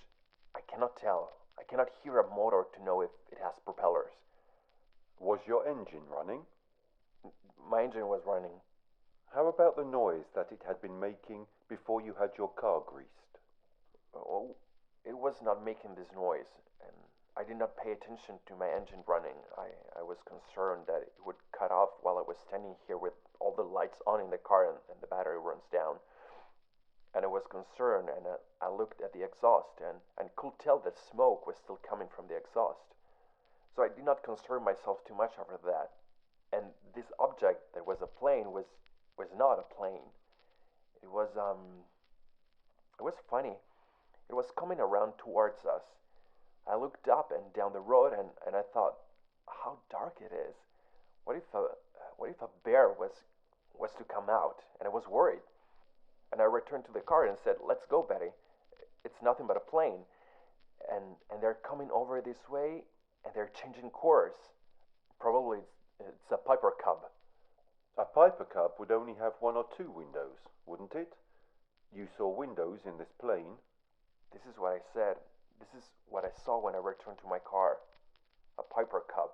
Speaker 2: I cannot tell. I cannot hear a motor to know if it has propellers.
Speaker 1: Was your engine running?
Speaker 2: My engine was running.
Speaker 1: How about the noise that it had been making before you had your car greased?
Speaker 2: Oh, it was not making this noise, and I did not pay attention to my engine running. I was concerned that it would cut off while I was standing here with all the lights on in the car and the battery runs down. And I was concerned, and I looked at the exhaust and could tell that smoke was still coming from the exhaust. So I did not concern myself too much over that. And this object that was a plane was not a plane. It was funny. It was coming around towards us. I looked up and down the road, and I thought, how dark it is. What if a bear was to come out? And I was worried. And I returned to the car and said, let's go, Betty. It's nothing but a plane. And they're coming over this way, and they're changing course. Probably it's a Piper Cub.
Speaker 1: A Piper Cub would only have one or two windows, wouldn't it? You saw windows in this plane.
Speaker 2: This is what I said. This is what I saw when I returned to my car. A Piper Cub.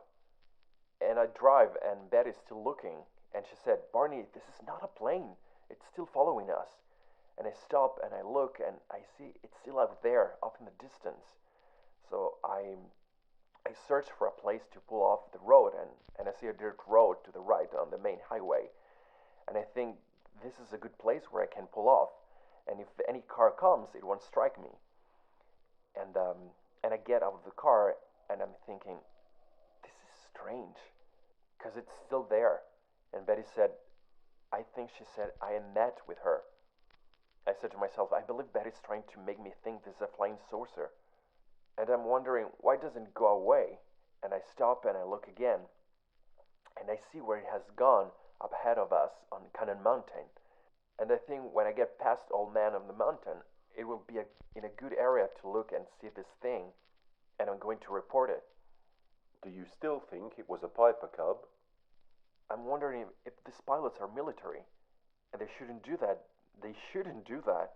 Speaker 2: And I drive, and Betty's still looking. And she said, Barney, this is not a plane. It's still following us. And I stop and I look and I see it's still out there, off in the distance. So I search for a place to pull off the road, and I see a dirt road to the right on the main highway. And I think this is a good place where I can pull off. and if any car comes, it won't strike me. And I get out of the car, and I'm thinking, this is strange, because it's still there. And Betty said, I think she said, I am met with her. I said to myself, I believe Betty's trying to make me think this is a flying saucer. And I'm wondering, why doesn't it go away? And I stop and I look again, and I see where it has gone up ahead of us on Cannon Mountain. And I think when I get past Old Man on the mountain, it will be in a good area to look and see this thing, and I'm going to report it.
Speaker 1: Do you still think it was a Piper Cub?
Speaker 2: I'm wondering if these pilots are military, and they shouldn't do that. They shouldn't do that.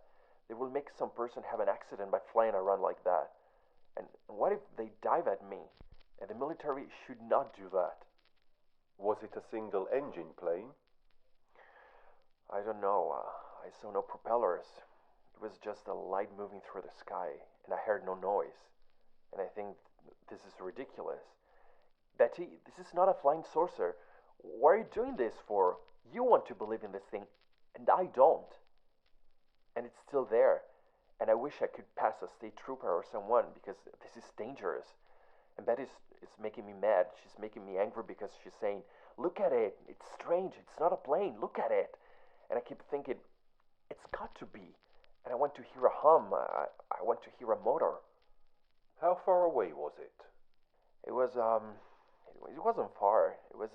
Speaker 2: They will make some person have an accident by flying around like that. And what if they dive at me? And the military should not do that.
Speaker 1: Was it a single-engine plane?
Speaker 2: I don't know. I saw no propellers. It was just a light moving through the sky, and I heard no noise. And I think this is ridiculous. Betty, this is not a flying saucer. What are you doing this for? You want to believe in this thing, and I don't. And it's still there. And I wish I could pass a state trooper or someone, because this is dangerous. And Betty is making me mad. She's making me angry because she's saying, look at it. It's strange. It's not a plane. Look at it. And I keep thinking, it's got to be. And I want to hear a hum. I want to hear a motor.
Speaker 1: How far away was it?
Speaker 2: It wasn't far. It was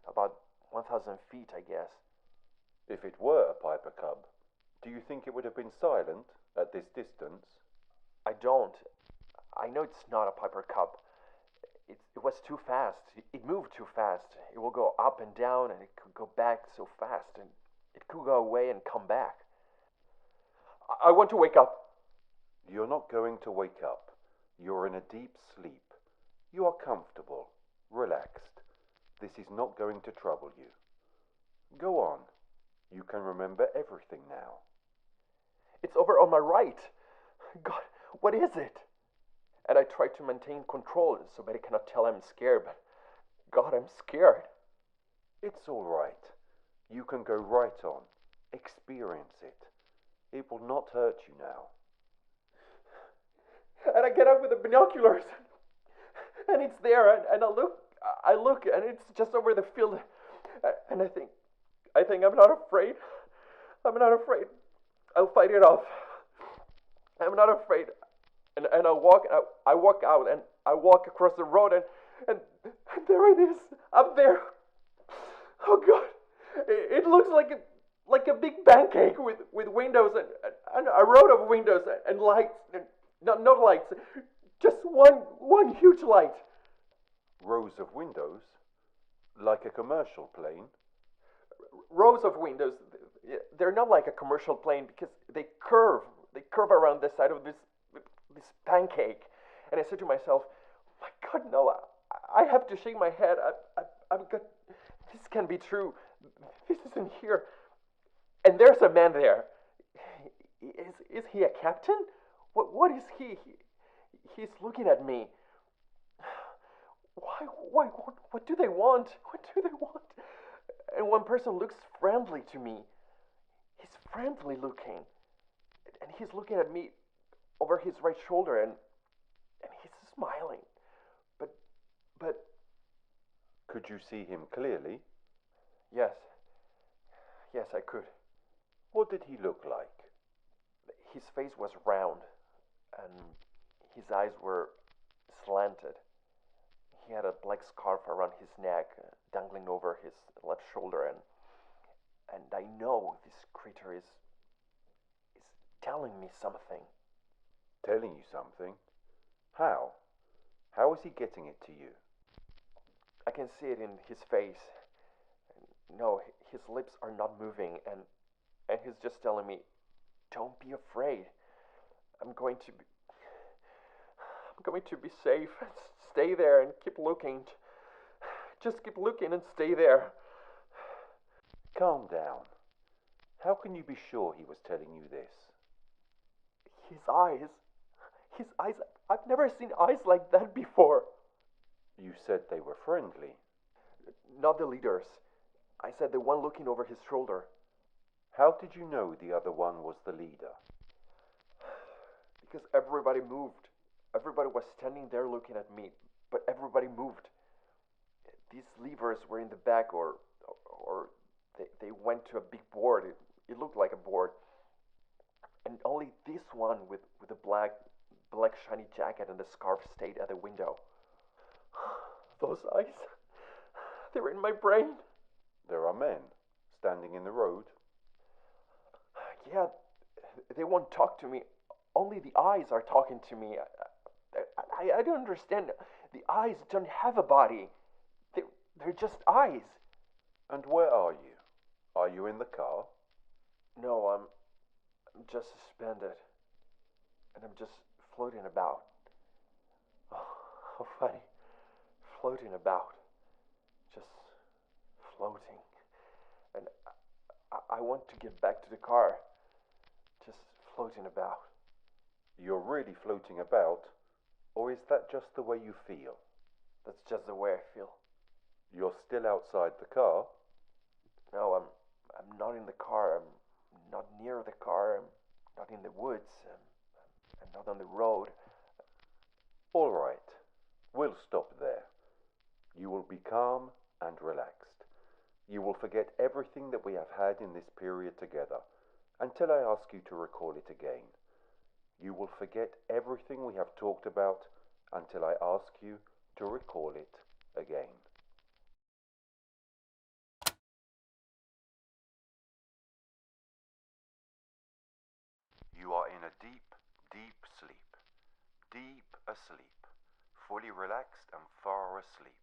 Speaker 2: about 1,000 feet, I guess.
Speaker 1: If it were a Piper Cub, do you think it would have been silent at this distance?
Speaker 2: I don't. I know it's not a Piper Cub. It was too fast. It moved too fast. It will go up and down, and it could go back so fast, and it could go away and come back. I want to wake up.
Speaker 1: You're not going to wake up. You're in a deep sleep. You are comfortable, relaxed. This is not going to trouble you. Go on. You can remember everything now.
Speaker 2: It's over on my right. God, what is it? And I try to maintain control so Betty cannot tell I'm scared, but God, I'm scared.
Speaker 1: It's all right. You can go right on. Experience it. It will not hurt you now.
Speaker 2: And I get out with the binoculars, and it's there, and I look, and it's just over the field, and I think I'm not afraid. I'm not afraid. I'll fight it off. I'm not afraid. And I walk out, and I walk across the road, and there it is, up there. Oh God, it looks like a big pancake with windows and a row of windows and lights, and not lights, just one huge light.
Speaker 1: Rows of windows, like a commercial plane.
Speaker 2: Rows of windows. They're not like a commercial plane because they curve around the side of this pancake. And I said to myself, my God, no, I have to shake my head. I've got, this can't be true. This isn't here. And there's a man there. Is he a captain? What is he? He's looking at me. Why? What do they want? What do they want? And one person looks friendly to me. He's friendly looking. And he's looking at me over his right shoulder, and he's smiling. But
Speaker 1: could you see him clearly?
Speaker 2: Yes, I could.
Speaker 1: What did he look like?
Speaker 2: His face was round, and his eyes were slanted. He had a black scarf around his neck, dangling over his left shoulder, and I know this creature is telling me something.
Speaker 1: Telling you something? How? How is he getting it to you?
Speaker 2: I can see it in his face. No, his lips are not moving, and he's just telling me, don't be afraid. I'm going to be safe. Stay there and keep looking. Just keep looking and stay there.
Speaker 1: Calm down. How can you be sure he was telling you this?
Speaker 2: His eyes. I've never seen eyes like that before.
Speaker 1: You said they were friendly.
Speaker 2: Not the leaders. I said the one looking over his shoulder.
Speaker 1: How did you know the other one was the leader?
Speaker 2: Because everybody moved. Everybody was standing there looking at me, but everybody moved. These levers were in the back, or they went to a big board. It looked like a board. And only this one with a black shiny jacket and a scarf stayed at the window. Those eyes, they were in my brain.
Speaker 1: There are men standing in the road.
Speaker 2: Yeah, they won't talk to me. Only the eyes are talking to me. I don't understand. The eyes don't have a body. They're just eyes.
Speaker 1: And where are you? Are you in the car?
Speaker 2: No, I'm just suspended. And I'm just floating about. Oh, how funny. Floating about. Just floating. And I want to get back to the car. Just floating about.
Speaker 1: You're really floating about? Or is that just the way you feel?
Speaker 2: That's just the way I feel.
Speaker 1: You're still outside the car?
Speaker 2: No, I'm not in the car. I'm not near the car. I'm not in the woods. I'm not on the road.
Speaker 1: All right. We'll stop there. You will be calm and relaxed. You will forget everything that we have had in this period together, until I ask you to recall it again. You will forget everything we have talked about until I ask you to recall it again. You are in a deep, deep sleep. Deep asleep. Fully relaxed and far asleep.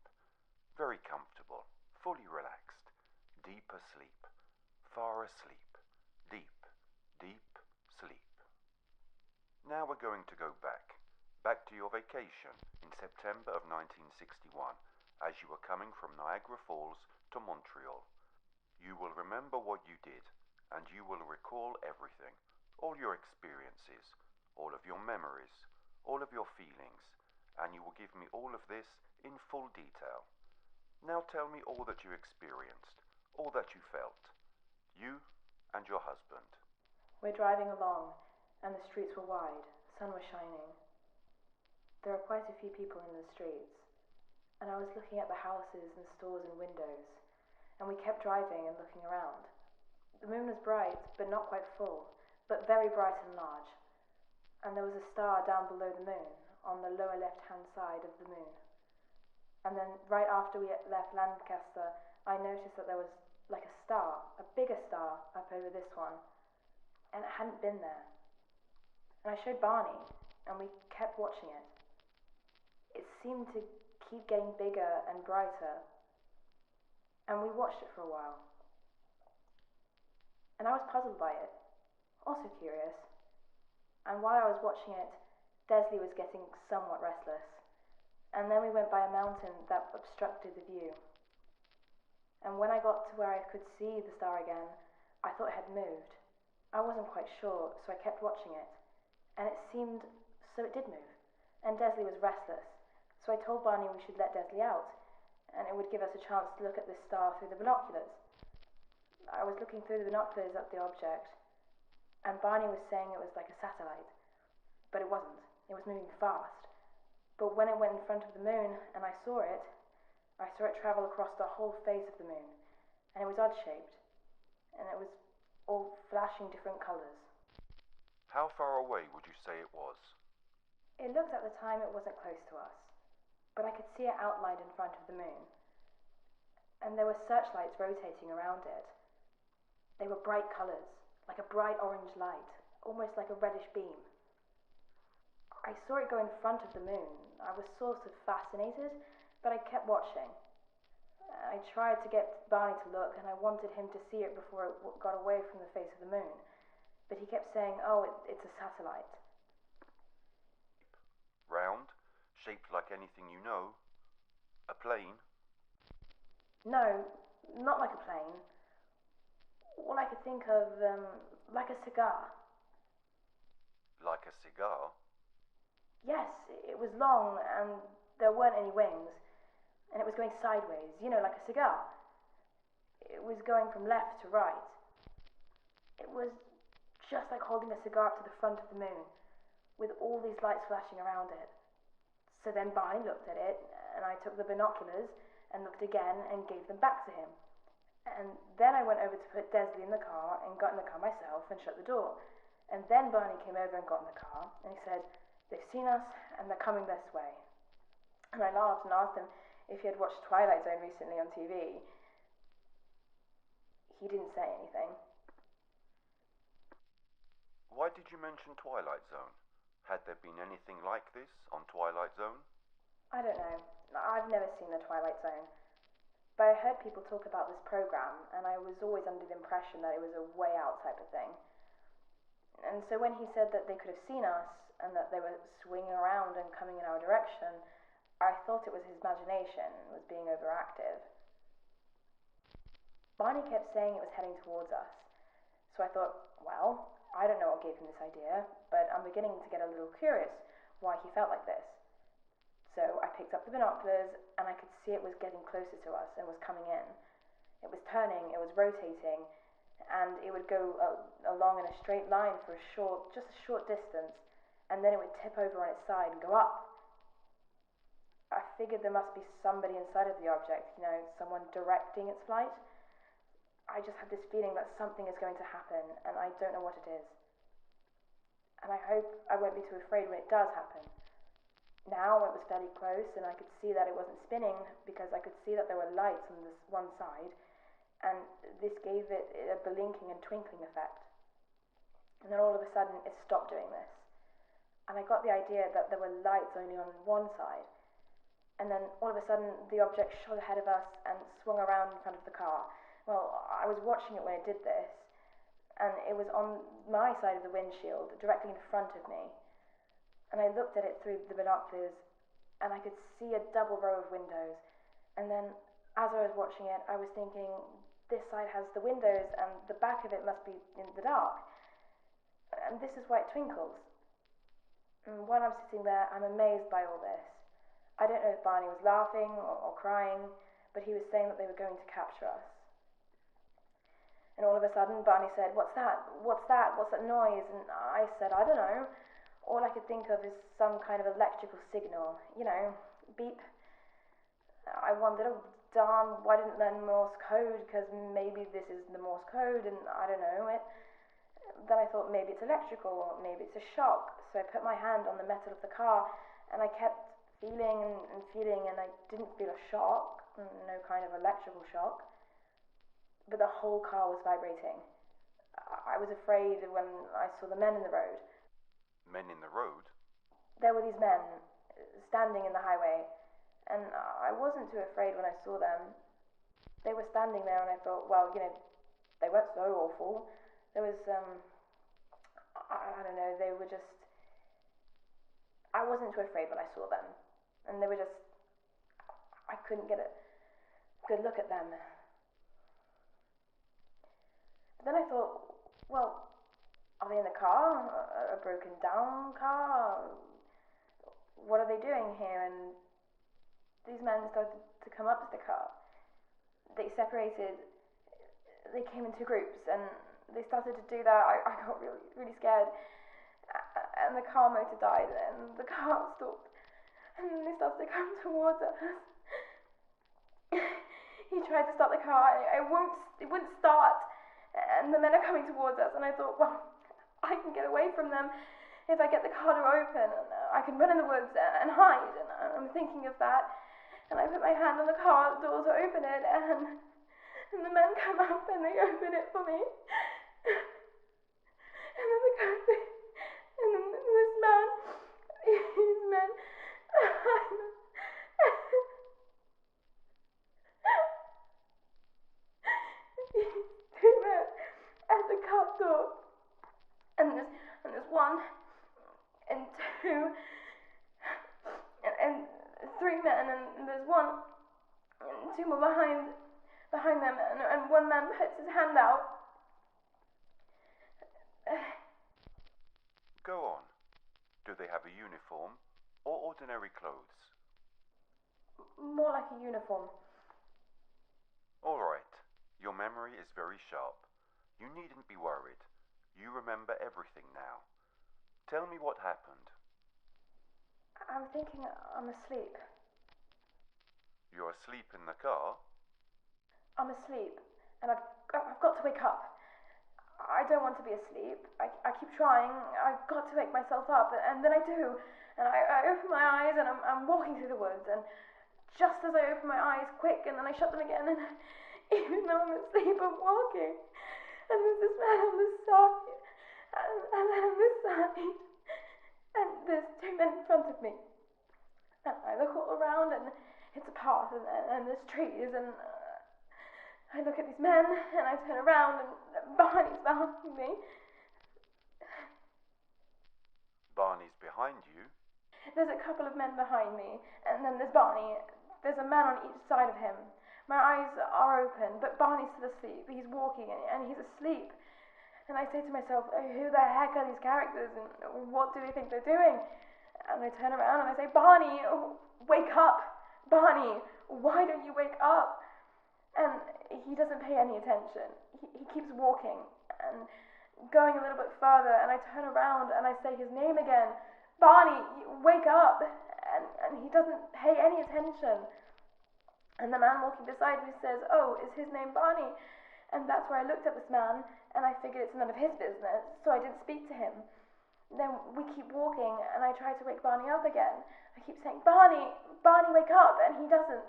Speaker 1: Very comfortable. Fully relaxed. Deep asleep. Far asleep. Deep, deep sleep. Now we're going to go back to your vacation in September of 1961, as you were coming from Niagara Falls to Montreal. You will remember what you did, and you will recall everything, all your experiences, all of your memories, all of your feelings, and you will give me all of this in full detail. Now tell me all that you experienced, all that you felt, you and your husband.
Speaker 3: We're driving along, and the streets were wide, the sun was shining. There are quite a few people in the streets, and I was looking at the houses and stores and windows, and we kept driving and looking around. The moon was bright, but not quite full, but very bright and large, and there was a star down below the moon, on the lower left-hand side of the moon. And then, right after we left Lancaster, I noticed that there was like a star, a bigger star, up over this one, and it hadn't been there. And I showed Barney, and we kept watching it. It seemed to keep getting bigger and brighter, and we watched it for a while. And I was puzzled by it, also curious. And while I was watching it, Desley was getting somewhat restless. And then we went by a mountain that obstructed the view. And when I got to where I could see the star again, I thought it had moved. I wasn't quite sure, so I kept watching it. And it seemed, so it did move. And Desley was restless. So I told Barney we should let Desley out, and it would give us a chance to look at this star through the binoculars. I was looking through the binoculars at the object, and Barney was saying it was like a satellite. But it wasn't. It was moving fast. But when it went in front of the moon, and I saw it travel across the whole face of the moon. And it was odd-shaped, and it was all flashing different colours.
Speaker 1: How far away would you say it was?
Speaker 3: It looked at the time it wasn't close to us, but I could see it outlined in front of the moon. And there were searchlights rotating around it. They were bright colours, like a bright orange light, almost like a reddish beam. I saw it go in front of the moon. I was sort of fascinated, but I kept watching. I tried to get Barney to look, and I wanted him to see it before it got away from the face of the moon. But he kept saying, oh, it's a satellite.
Speaker 1: Round, shaped like anything you know. A plane?
Speaker 3: No, not like a plane. All I could think of, like a cigar.
Speaker 1: Like a cigar?
Speaker 3: Yes, it was long, and there weren't any wings, and it was going sideways, like a cigar. It was going from left to right. It was just like holding a cigar up to the front of the moon, with all these lights flashing around it. So then Barney looked at it, and I took the binoculars and looked again and gave them back to him. And then I went over to put Desley in the car and got in the car myself and shut the door. And then Barney came over and got in the car, and he said, "They've seen us, and they're coming this way." And I laughed and asked him if he had watched Twilight Zone recently on TV. He didn't say anything.
Speaker 1: Why did you mention Twilight Zone? Had there been anything like this on Twilight Zone?
Speaker 3: I don't know. I've never seen the Twilight Zone. But I heard people talk about this program, and I was always under the impression that it was a way out type of thing. And so when he said that they could have seen us, and that they were swinging around and coming in our direction, I thought it was his imagination, was being overactive. Barney kept saying it was heading towards us. So I thought, well, I don't know what gave him this idea, but I'm beginning to get a little curious why he felt like this. So I picked up the binoculars, and I could see it was getting closer to us and was coming in. It was turning, it was rotating, and it would go along in a straight line for just a short distance, and then it would tip over on its side and go up. I figured there must be somebody inside of the object, someone directing its flight. I just had this feeling that something is going to happen, and I don't know what it is. And I hope I won't be too afraid when it does happen. Now it was fairly close, and I could see that it wasn't spinning, because I could see that there were lights on this one side, and this gave it a blinking and twinkling effect. And then all of a sudden it stopped doing this. And I got the idea that there were lights only on one side. And then all of a sudden the object shot ahead of us and swung around in front of the car. Well, I was watching it when it did this, and it was on my side of the windshield, directly in front of me. And I looked at it through the binoculars, and I could see a double row of windows. And then, as I was watching it, I was thinking, this side has the windows, and the back of it must be in the dark. And this is why it twinkles. And while I'm sitting there, I'm amazed by all this. I don't know if Barney was laughing or crying, but he was saying that they were going to capture us. And all of a sudden, Barney said, "What's that? What's that? What's that noise?" And I said, "I don't know. All I could think of is some kind of electrical signal. Beep." I wondered, oh darn, why didn't learn Morse code? Because maybe this is the Morse code, and I don't know it. Then I thought maybe it's electrical, or maybe it's a shock. So I put my hand on the metal of the car, and I kept feeling and feeling, and I didn't feel a shock, no kind of electrical shock. But the whole car was vibrating. I was afraid when I saw the men in the road.
Speaker 1: Men in the road?
Speaker 3: There were these men standing in the highway, and I wasn't too afraid when I saw them. They were standing there, and I thought, well, they weren't so awful. There was, I don't know, they were just, I wasn't too afraid when I saw them. And they were just, I couldn't get a good look at them. But then I thought, well, are they in the car? A broken down car? What are they doing here? And these men started to come up to the car. They separated, they came into groups, and they started to do that. I got really, really scared. And the car motor died, and the car stopped. And then they started to come towards us. He tried to start the car, and it wouldn't start. And the men are coming towards us, and I thought, well, I can get away from them if I get the car door open, and I can run in the woods and hide. And I'm thinking of that, and I put my hand on the car door to open it, and the men come up and they open it for me. And then this man, these men, two men at the car door, and there's one, and two, and three men, and there's one, and two more behind them, and one man puts his hand out.
Speaker 1: Go on. Do they have a uniform or ordinary clothes?
Speaker 3: More like a uniform.
Speaker 1: All right. Your memory is very sharp. You needn't be worried. You remember everything now. Tell me what happened.
Speaker 3: I'm thinking I'm asleep.
Speaker 1: You're asleep in the car?
Speaker 3: I'm asleep, and I've got to wake up. I don't want to be asleep. I keep trying. I've got to wake myself up, and then I do. And I open my eyes, and I'm walking through the woods, and just as I open my eyes quick, and then I shut them again, and even though I'm asleep, I'm walking. And there's this man on this side, and then on this side, and there's two men in front of me. And I look all around, and it's a path, and there's trees, and I look at these men, and I turn around, and Barney's behind me.
Speaker 1: Barney's behind you?
Speaker 3: There's a couple of men behind me, and then there's Barney. There's a man on each side of him. My eyes are open, but Barney's still asleep. He's walking, and he's asleep. And I say to myself, who the heck are these characters, and what do they think they're doing? And I turn around and I say, Barney, wake up! Barney, why don't you wake up? And he doesn't pay any attention. He keeps walking and going a little bit further, and I turn around and I say his name again, Barney, wake up! And he doesn't pay any attention. And the man walking beside me says, oh, is his name Barney? And that's where I looked at this man, and I figured it's none of his business, so I didn't speak to him. Then we keep walking, and I try to wake Barney up again. I keep saying, Barney, wake up, and he doesn't.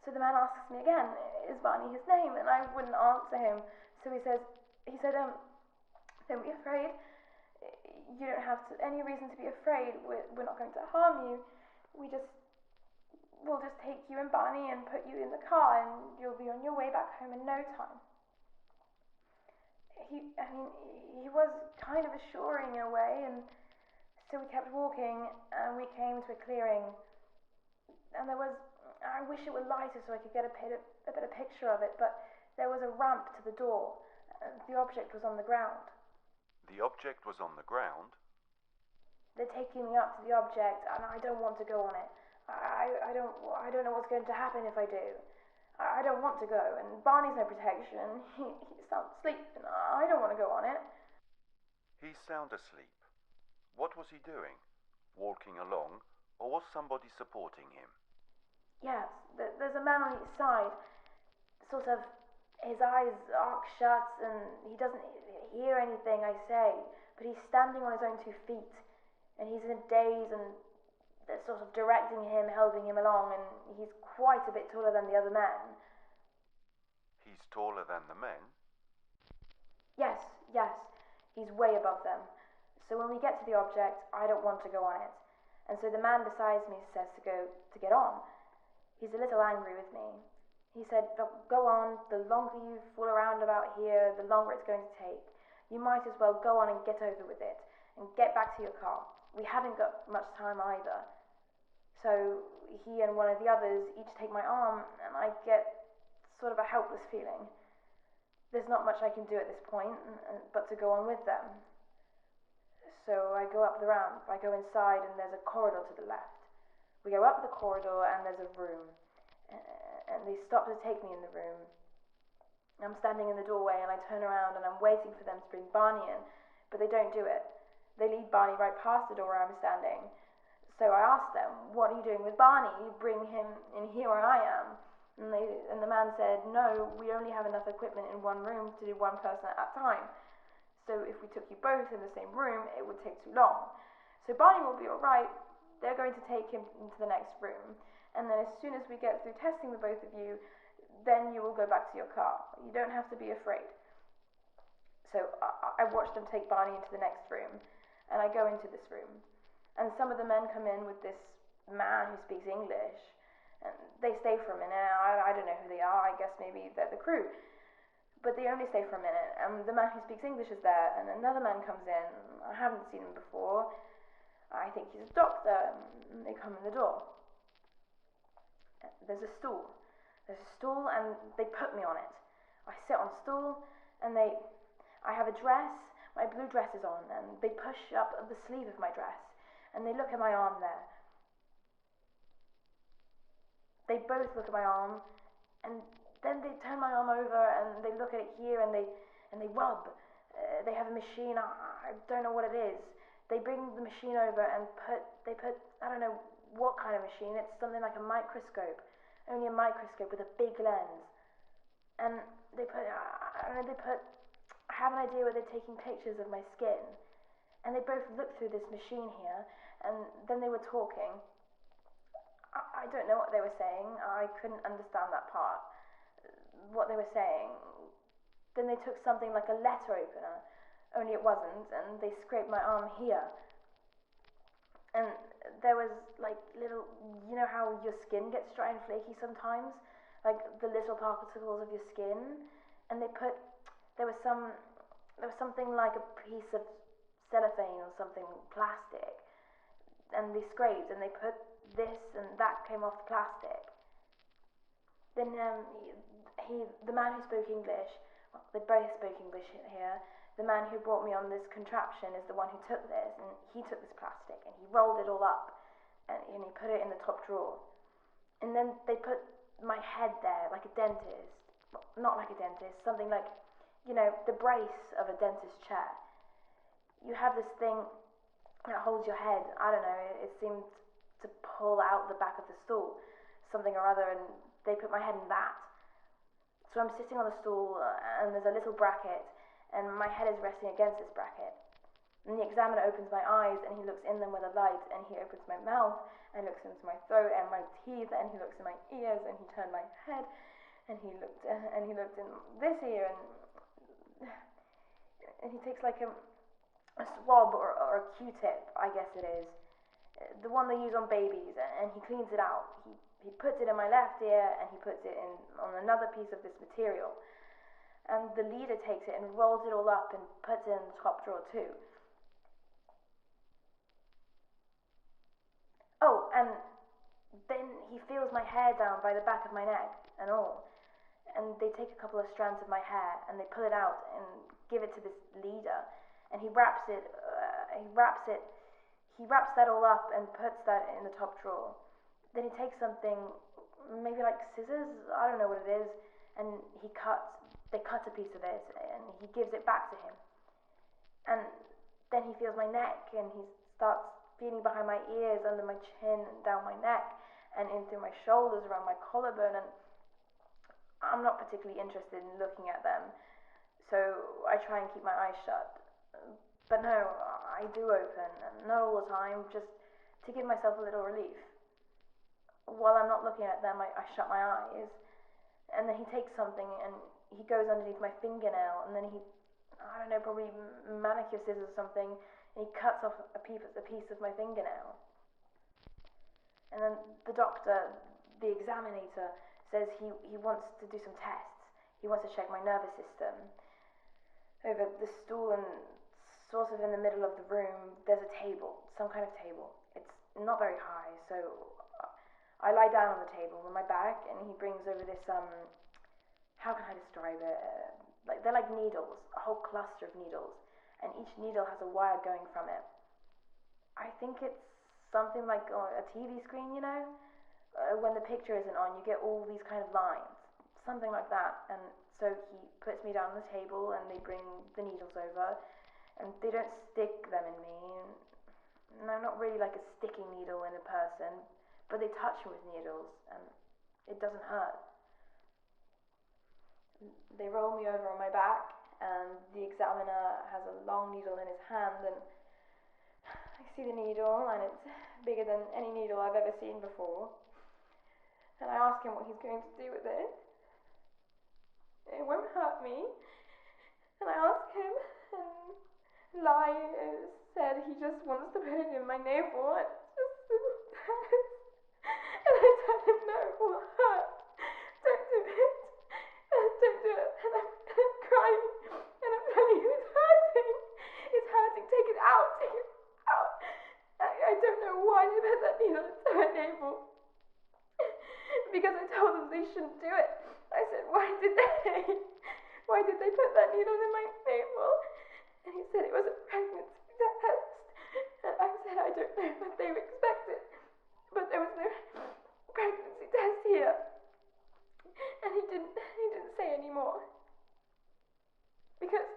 Speaker 3: So the man asks me again, is Barney his name? And I wouldn't answer him. So he said, don't be afraid. You don't have any reason to be afraid. We're not going to harm you. We'll just take you and Barney and put you in the car, and you'll be on your way back home in no time. He was kind of assuring in a way, and so we kept walking, and we came to a clearing, and I wish it were lighter so I could get a better picture of it, but there was a ramp to the door. The object was on the ground.
Speaker 1: The object was on the ground?
Speaker 3: They're taking me up to the object, and I don't want to go on it. I don't know what's going to happen if I do. I don't want to go, and Barney's no protection. He's sound asleep, and I don't want to go on it.
Speaker 1: He's sound asleep. What was he doing? Walking along, or was somebody supporting him?
Speaker 3: Yes, there's a man on each side. Sort of, his eyes arc shut, and he doesn't hear anything I say, but he's standing on his own 2 feet, and he's in a daze, and they're sort of directing him, helping him along, and he's quite a bit taller than the other men.
Speaker 1: He's taller than the men?
Speaker 3: Yes, he's way above them. So when we get to the object, I don't want to go on it. And so the man beside me says to get on. He's a little angry with me. He said, go on, the longer you fool around about here, the longer it's going to take. You might as well go on and get over with it, and get back to your car. We haven't got much time either. So he and one of the others each take my arm, and I get sort of a helpless feeling. There's not much I can do at this point, but to go on with them. So I go up the ramp, I go inside, and there's a corridor to the left. We go up the corridor, and there's a room. And they stop to take me in the room. I'm standing in the doorway, and I turn around, and I'm waiting for them to bring Barney in, but they don't do it. They lead Barney right past the door where I'm standing. So I asked them, what are you doing with Barney? You bring him in here where I am. And the man said, no, we only have enough equipment in one room to do one person at a time. So if we took you both in the same room, it would take too long. So Barney will be all right. They're going to take him into the next room. And then as soon as we get through testing the both of you, then you will go back to your car. You don't have to be afraid. So I watched them take Barney into the next room. And I go into this room, and some of the men come in with this man who speaks English, and they stay for a minute. I don't know who they are. I guess maybe they're the crew, but they only stay for a minute, and the man who speaks English is there, and another man comes in. I haven't seen him before. I think he's a doctor, and they come in the door. There's a stool, and they put me on it. I sit on the stool, and I have a dress. My blue dress is on, and they push up the sleeve of my dress, and they look at my arm there. They both look at my arm, and then they turn my arm over, and they look at it here, and they rub, They have a machine, I don't know what it is. They bring the machine over and they put, I don't know what kind of machine, it's something like a microscope, only a microscope with a big lens. And they put, I have an idea where they're taking pictures of my skin. And they both looked through this machine here, and then they were talking. I don't know what they were saying, I couldn't understand that part, what they were saying. Then they took something like a letter opener, only it wasn't, and they scraped my arm here. And there was like little, you know how your skin gets dry and flaky sometimes? Like the little particles of your skin? And they put, there was something like a piece of cellophane or something, plastic, and they scraped and they put this and that came off the plastic. Then the man who spoke English, well, they both spoke English here, the man who brought me on this contraption is the one who took this, and he took this plastic and he rolled it all up and he put it in the top drawer. And then they put my head there like a dentist, well, not like a dentist, something like, you know, the brace of a dentist chair. You have this thing that holds your head, I don't know, it seemed to pull out the back of the stool, something or other, and they put my head in that. So I'm sitting on the stool and there's a little bracket and my head is resting against this bracket. And the examiner opens my eyes and he looks in them with a light, and he opens my mouth and looks into my throat and my teeth, and he looks in my ears and he turned my head and he looked in this ear, and he takes like a swab or a Q-tip, I guess it is, the one they use on babies, and he cleans it out. He puts it in my left ear and he puts it in on another piece of this material, and the leader takes it and rolls it all up and puts it in the top drawer too. Oh, and then he feels my hair down by the back of my neck and all, and they take a couple of strands of my hair and they pull it out and give it to this leader, and he wraps that all up and puts that in the top drawer. Then he takes something, maybe like scissors, I don't know what it is, and they cut a piece of it and he gives it back to him. And then he feels my neck and he starts feeling behind my ears, under my chin and down my neck and in through my shoulders, around my collarbone, and I'm not particularly interested in looking at them, so I try and keep my eyes shut. But no, I do open, and not all the time, just to give myself a little relief. While I'm not looking at them, I shut my eyes, and then he takes something and he goes underneath my fingernail, and then he, I don't know, probably manicure scissors or something, and he cuts off a piece of my fingernail. And then the doctor, the examinator, says he wants to do some tests. He wants to check my nervous system. Over the stool, and sort of in the middle of the room, there's a table, some kind of table. It's not very high, so I lie down on the table on my back, and he brings over this, how can I describe it? They're like needles, a whole cluster of needles, and each needle has a wire going from it. I think it's something like a TV screen, you know? When the picture isn't on, you get all these kind of lines, something like that. And so he puts me down on the table, and they bring the needles over, and they don't stick them in me. No, not really like a sticking needle in a person, but they touch me with needles, and it doesn't hurt. They roll me over on my back, and the examiner has a long needle in his hand, and I see the needle, and it's bigger than any needle I've ever seen before. And I ask him what he's going to do with it. It won't hurt me. And I ask him, and Lai said he just wants to put it in my navel, and and I tell him, no, it will hurt. Don't do it. Don't do it. And I'm crying, and I'm telling him it's hurting. It's hurting. Take it out. Take it out. I don't know why they put that needle into my navel. Because I told them they shouldn't do it. I said, why did they put that needle in my navel? And he said it was a pregnancy test. And I said, I don't know what they expected, but there was no pregnancy test here. And he didn't say any more. Because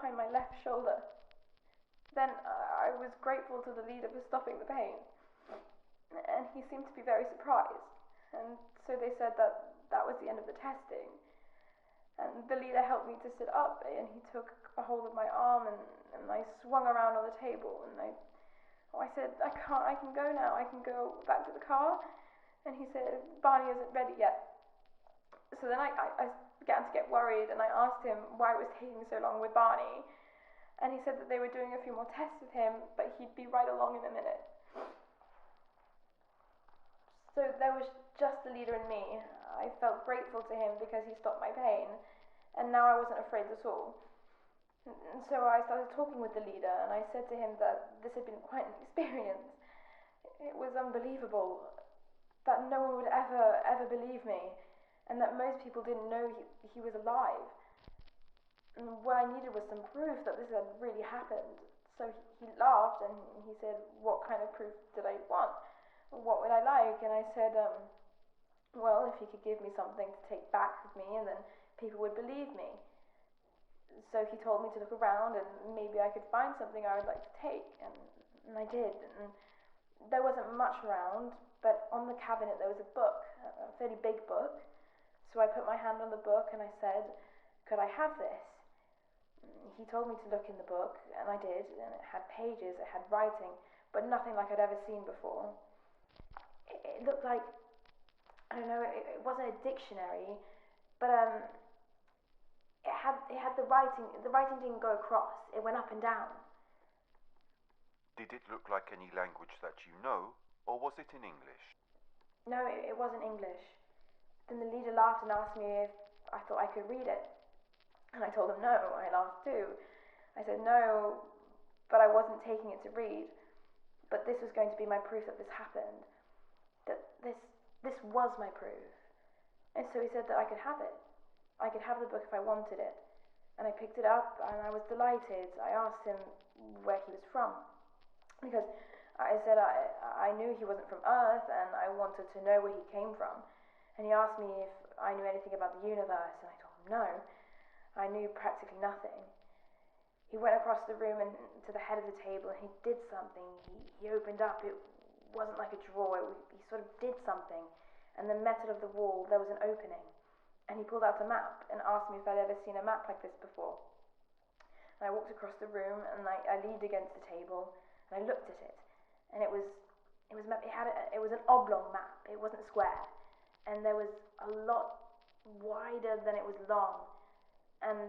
Speaker 3: behind my left shoulder. Then I was grateful to the leader for stopping the pain, and he seemed to be very surprised, and so they said that that was the end of the testing. And the leader helped me to sit up, and he took a hold of my arm, and I swung around on the table, and I said, I can go now, I can go back to the car. And he said, Barney isn't ready yet. So then I began to get worried, and I asked him why it was taking so long with Barney. And he said that they were doing a few more tests with him, but he'd be right along in a minute. So there was just the leader and me. I felt grateful to him because he stopped my pain, and now I wasn't afraid at all. And so I started talking with the leader, and I said to him that this had been quite an experience. It was unbelievable, that no one would ever believe me, and that most people didn't know he was alive. And what I needed was some proof that this had really happened. So he laughed, and he said, what kind of proof did I want? What would I like? And I said, well, if you could give me something to take back with me, and then people would believe me. So he told me to look around, and maybe I could find something I would like to take, and I did. And there wasn't much around, but on the cabinet there was a book, a fairly big book. So I put my hand on the book and I said, could I have this? He told me to look in the book, and I did, and it had pages, it had writing, but nothing like I'd ever seen before. It looked like, I don't know, it wasn't a dictionary, but it had the writing didn't go across, it went up and down.
Speaker 1: Did it look like any language that you know, or was it in English?
Speaker 3: No, it wasn't English. Then the leader laughed and asked me if I thought I could read it. And I told him no. I laughed too. I said no, but I wasn't taking it to read. But this was going to be my proof that this happened. That this was my proof. And so he said that I could have it. I could have the book if I wanted it. And I picked it up, and I was delighted. I asked him where he was from, because I said I knew he wasn't from Earth, and I wanted to know where he came from. And he asked me if I knew anything about the universe, and I told him no. I knew practically nothing. He went across the room and to the head of the table, and he did something. He opened up. It wasn't like a drawer. He sort of did something. And the metal of the wall, there was an opening. And he pulled out a map and asked me if I'd ever seen a map like this before. And I walked across the room, and I leaned against the table, and I looked at it. And it was an oblong map. It wasn't square. And there was a lot wider than it was long. And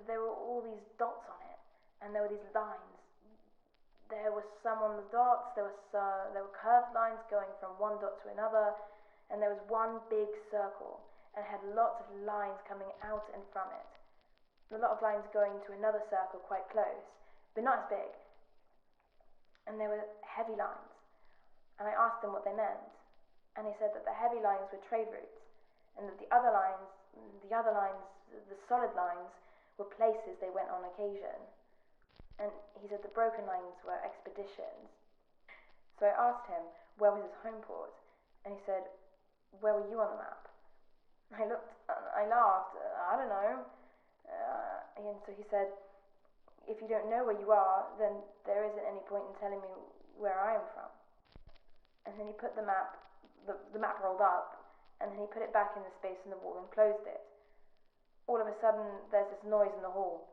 Speaker 3: there were all these dots on it, and there were these lines. There were some on the dots, there were curved lines going from one dot to another, and there was one big circle, and it had lots of lines coming out and from it. A lot of lines going to another circle quite close, but not as big. And there were heavy lines, and I asked them what they meant, and they said that the heavy lines were trade routes, and that the solid lines, were places they went on occasion. And he said the broken lines were expeditions. So I asked him where was his home port, and he said, where were you on the map? I laughed, I don't know. And so he said, if you don't know where you are, then there isn't any point in telling me where I am from. And then he put the map rolled up, and then he put it back in the space in the wall and closed it. All of a sudden, there's this noise in the hall.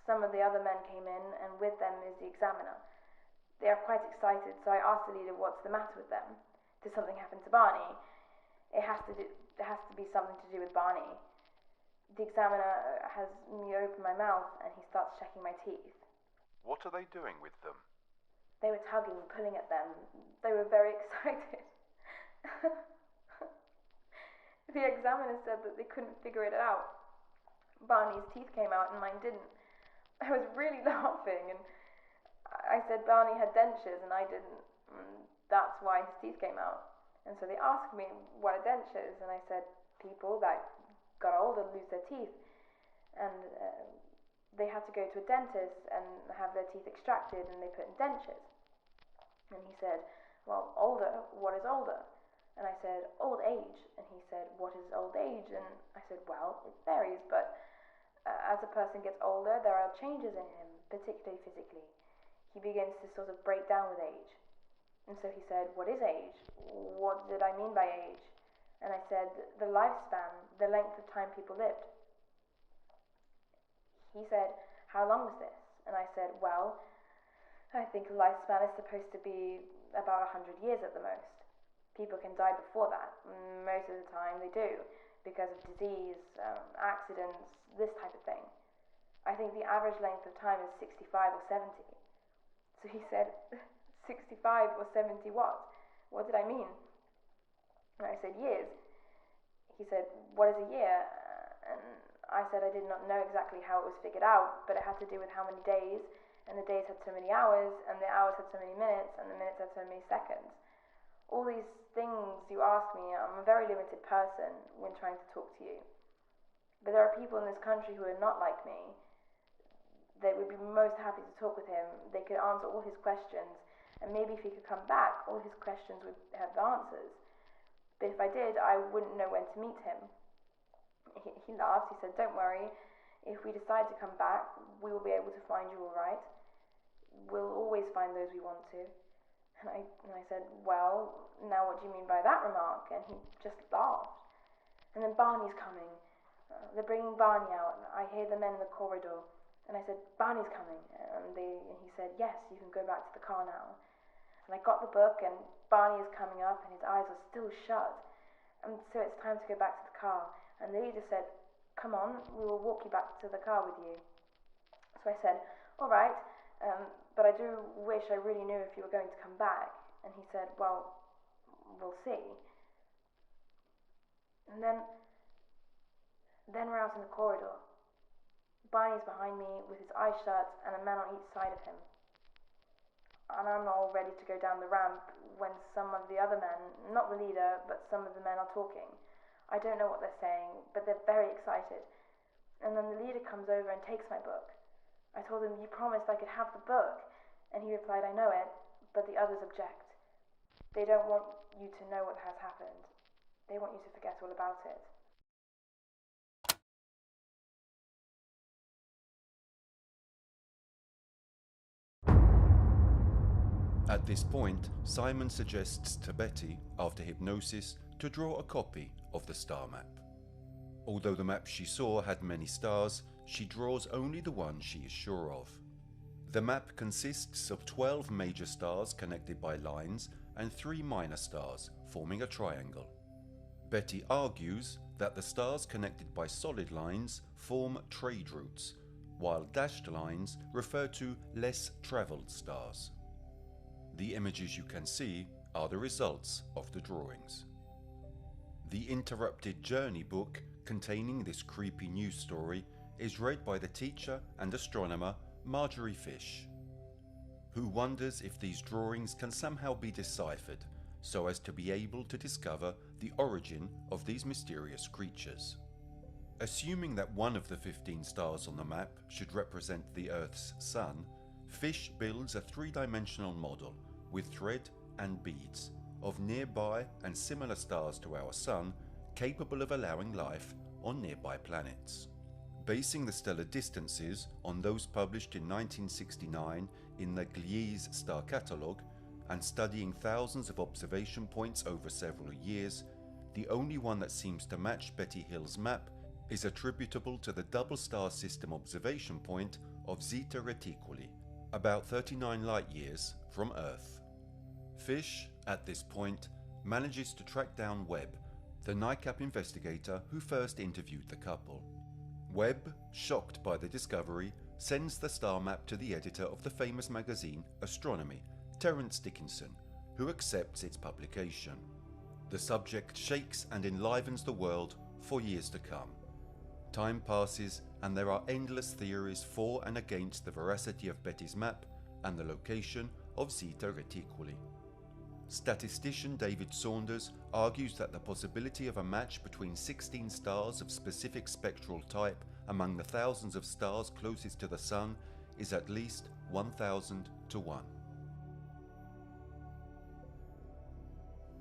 Speaker 3: Some of the other men came in, and with them is the examiner. They are quite excited, so I asked the leader what's the matter with them. Did something happen to Barney? There has to be something to do with Barney. The examiner has me open my mouth, and he starts checking my teeth.
Speaker 1: What are they doing with them?
Speaker 3: They were tugging, pulling at them. They were very excited. The examiner said that they couldn't figure it out. Barney's teeth came out and mine didn't. I was really laughing, and I said Barney had dentures and I didn't. That's why his teeth came out. And so they asked me what are dentures, and I said people that got older lose their teeth, and they had to go to a dentist and have their teeth extracted, and they put in dentures. And he said, well, older, what is older? And I said, old age. And he said, what is old age? And I said, well, it varies, but As a person gets older, there are changes in him, particularly physically. He begins to sort of break down with age. And so he said, what is age? What did I mean by age? And I said, the lifespan, the length of time people lived. He said, how long was this? And I said, well, I think a lifespan is supposed to be about 100 years at the most. People can die before that. Most of the time they do, because of disease, accidents, this type of thing. I think the average length of time is 65 or 70. So he said, 65 or 70 what? What did I mean? And I said, years. He said, what is a year? And I said I did not know exactly how it was figured out, but it had to do with how many days, and the days had so many hours, and the hours had so many minutes, and the minutes had so many seconds. All these things you ask me, I'm a very limited person when trying to talk to you. But there are people in this country who are not like me. They would be most happy to talk with him. They could answer all his questions, and maybe if he could come back, all his questions would have answers. But if I did, I wouldn't know when to meet him. He laughed. He said, don't worry. If we decide to come back, we will be able to find you all right. We'll always find those we want to. And I said, well, now what do you mean by that remark? And he just laughed. And then Barney's coming. They're bringing Barney out. I hear the men in the corridor. And I said, Barney's coming. And he said, yes, you can go back to the car now. And I got the book, and Barney is coming up, and his eyes are still shut. And so it's time to go back to the car. And the leader said, come on, we will walk you back to the car with you. So I said, all right, but I do wish I really knew if you were going to come back. And he said, well, we'll see. And then we're out in the corridor. Barney's behind me with his eyes shut and a man on each side of him. And I'm all ready to go down the ramp when some of the other men, not the leader, but some of the men are talking. I don't know what they're saying, but they're very excited. And then the leader comes over and takes my book. I told him, you promised I could have the book. And he replied, I know it, but the others object. They don't want you to know what has happened. They want you to forget all about it.
Speaker 1: At this point, Simon suggests to Betty, after hypnosis, to draw a copy of the star map. Although the map she saw had many stars, she draws only the one she is sure of. The map consists of 12 major stars connected by lines and 3 minor stars, forming a triangle. Betty argues that the stars connected by solid lines form trade routes, while dashed lines refer to less travelled stars. The images you can see are the results of the drawings. The Interrupted Journey book containing this creepy news story is read by the teacher and astronomer Marjorie Fish, who wonders if these drawings can somehow be deciphered so as to be able to discover the origin of these mysterious creatures. Assuming that one of the 15 stars on the map should represent the Earth's sun, Fish builds a 3-dimensional model with thread and beads of nearby and similar stars to our sun capable of allowing life on nearby planets. Basing the stellar distances on those published in 1969 in the Gliese star catalogue and studying thousands of observation points over several years, the only one that seems to match Betty Hill's map is attributable to the double star system observation point of Zeta Reticuli, about 39 light-years from Earth. Fish, at this point, manages to track down Webb, the NICAP investigator who first interviewed the couple. Webb, shocked by the discovery, sends the star map to the editor of the famous magazine Astronomy, Terence Dickinson, who accepts its publication. The subject shakes and enlivens the world for years to come. Time passes and there are endless theories for and against the veracity of Betty's map and the location of Zeta Reticuli. Statistician David Saunders argues that the possibility of a match between 16 stars of specific spectral type among the thousands of stars closest to the Sun is at least 1,000 to 1.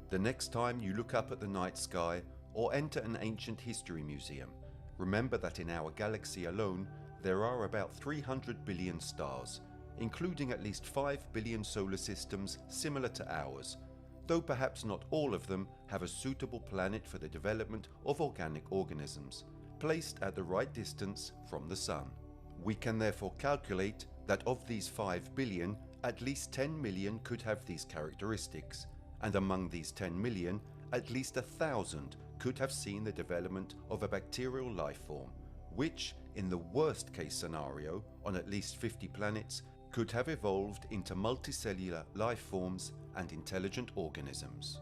Speaker 1: The next time you look up at the night sky or enter an ancient history museum, remember that in our galaxy alone there are about 300 billion stars, including at least 5 billion solar systems similar to ours, though perhaps not all of them have a suitable planet for the development of organic organisms, placed at the right distance from the Sun. We can therefore calculate that of these 5 billion, at least 10 million could have these characteristics, and among these 10 million, at least 1,000 could have seen the development of a bacterial life form, which, in the worst case scenario, on at least 50 planets, could have evolved into multicellular life forms and intelligent organisms.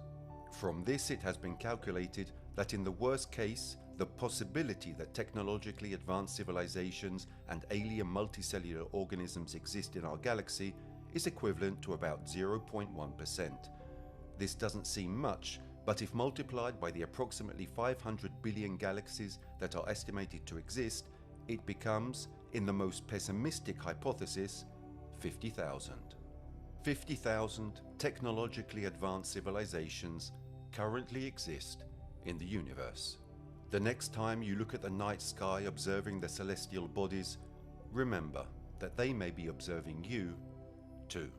Speaker 1: From this it has been calculated that in the worst case, the possibility that technologically advanced civilizations and alien multicellular organisms exist in our galaxy is equivalent to about 0.1%. This doesn't seem much, but if multiplied by the approximately 500 billion galaxies that are estimated to exist, it becomes, in the most pessimistic hypothesis, 50,000. 50,000 technologically advanced civilizations currently exist in the universe. The next time you look at the night sky observing the celestial bodies, remember that they may be observing you too.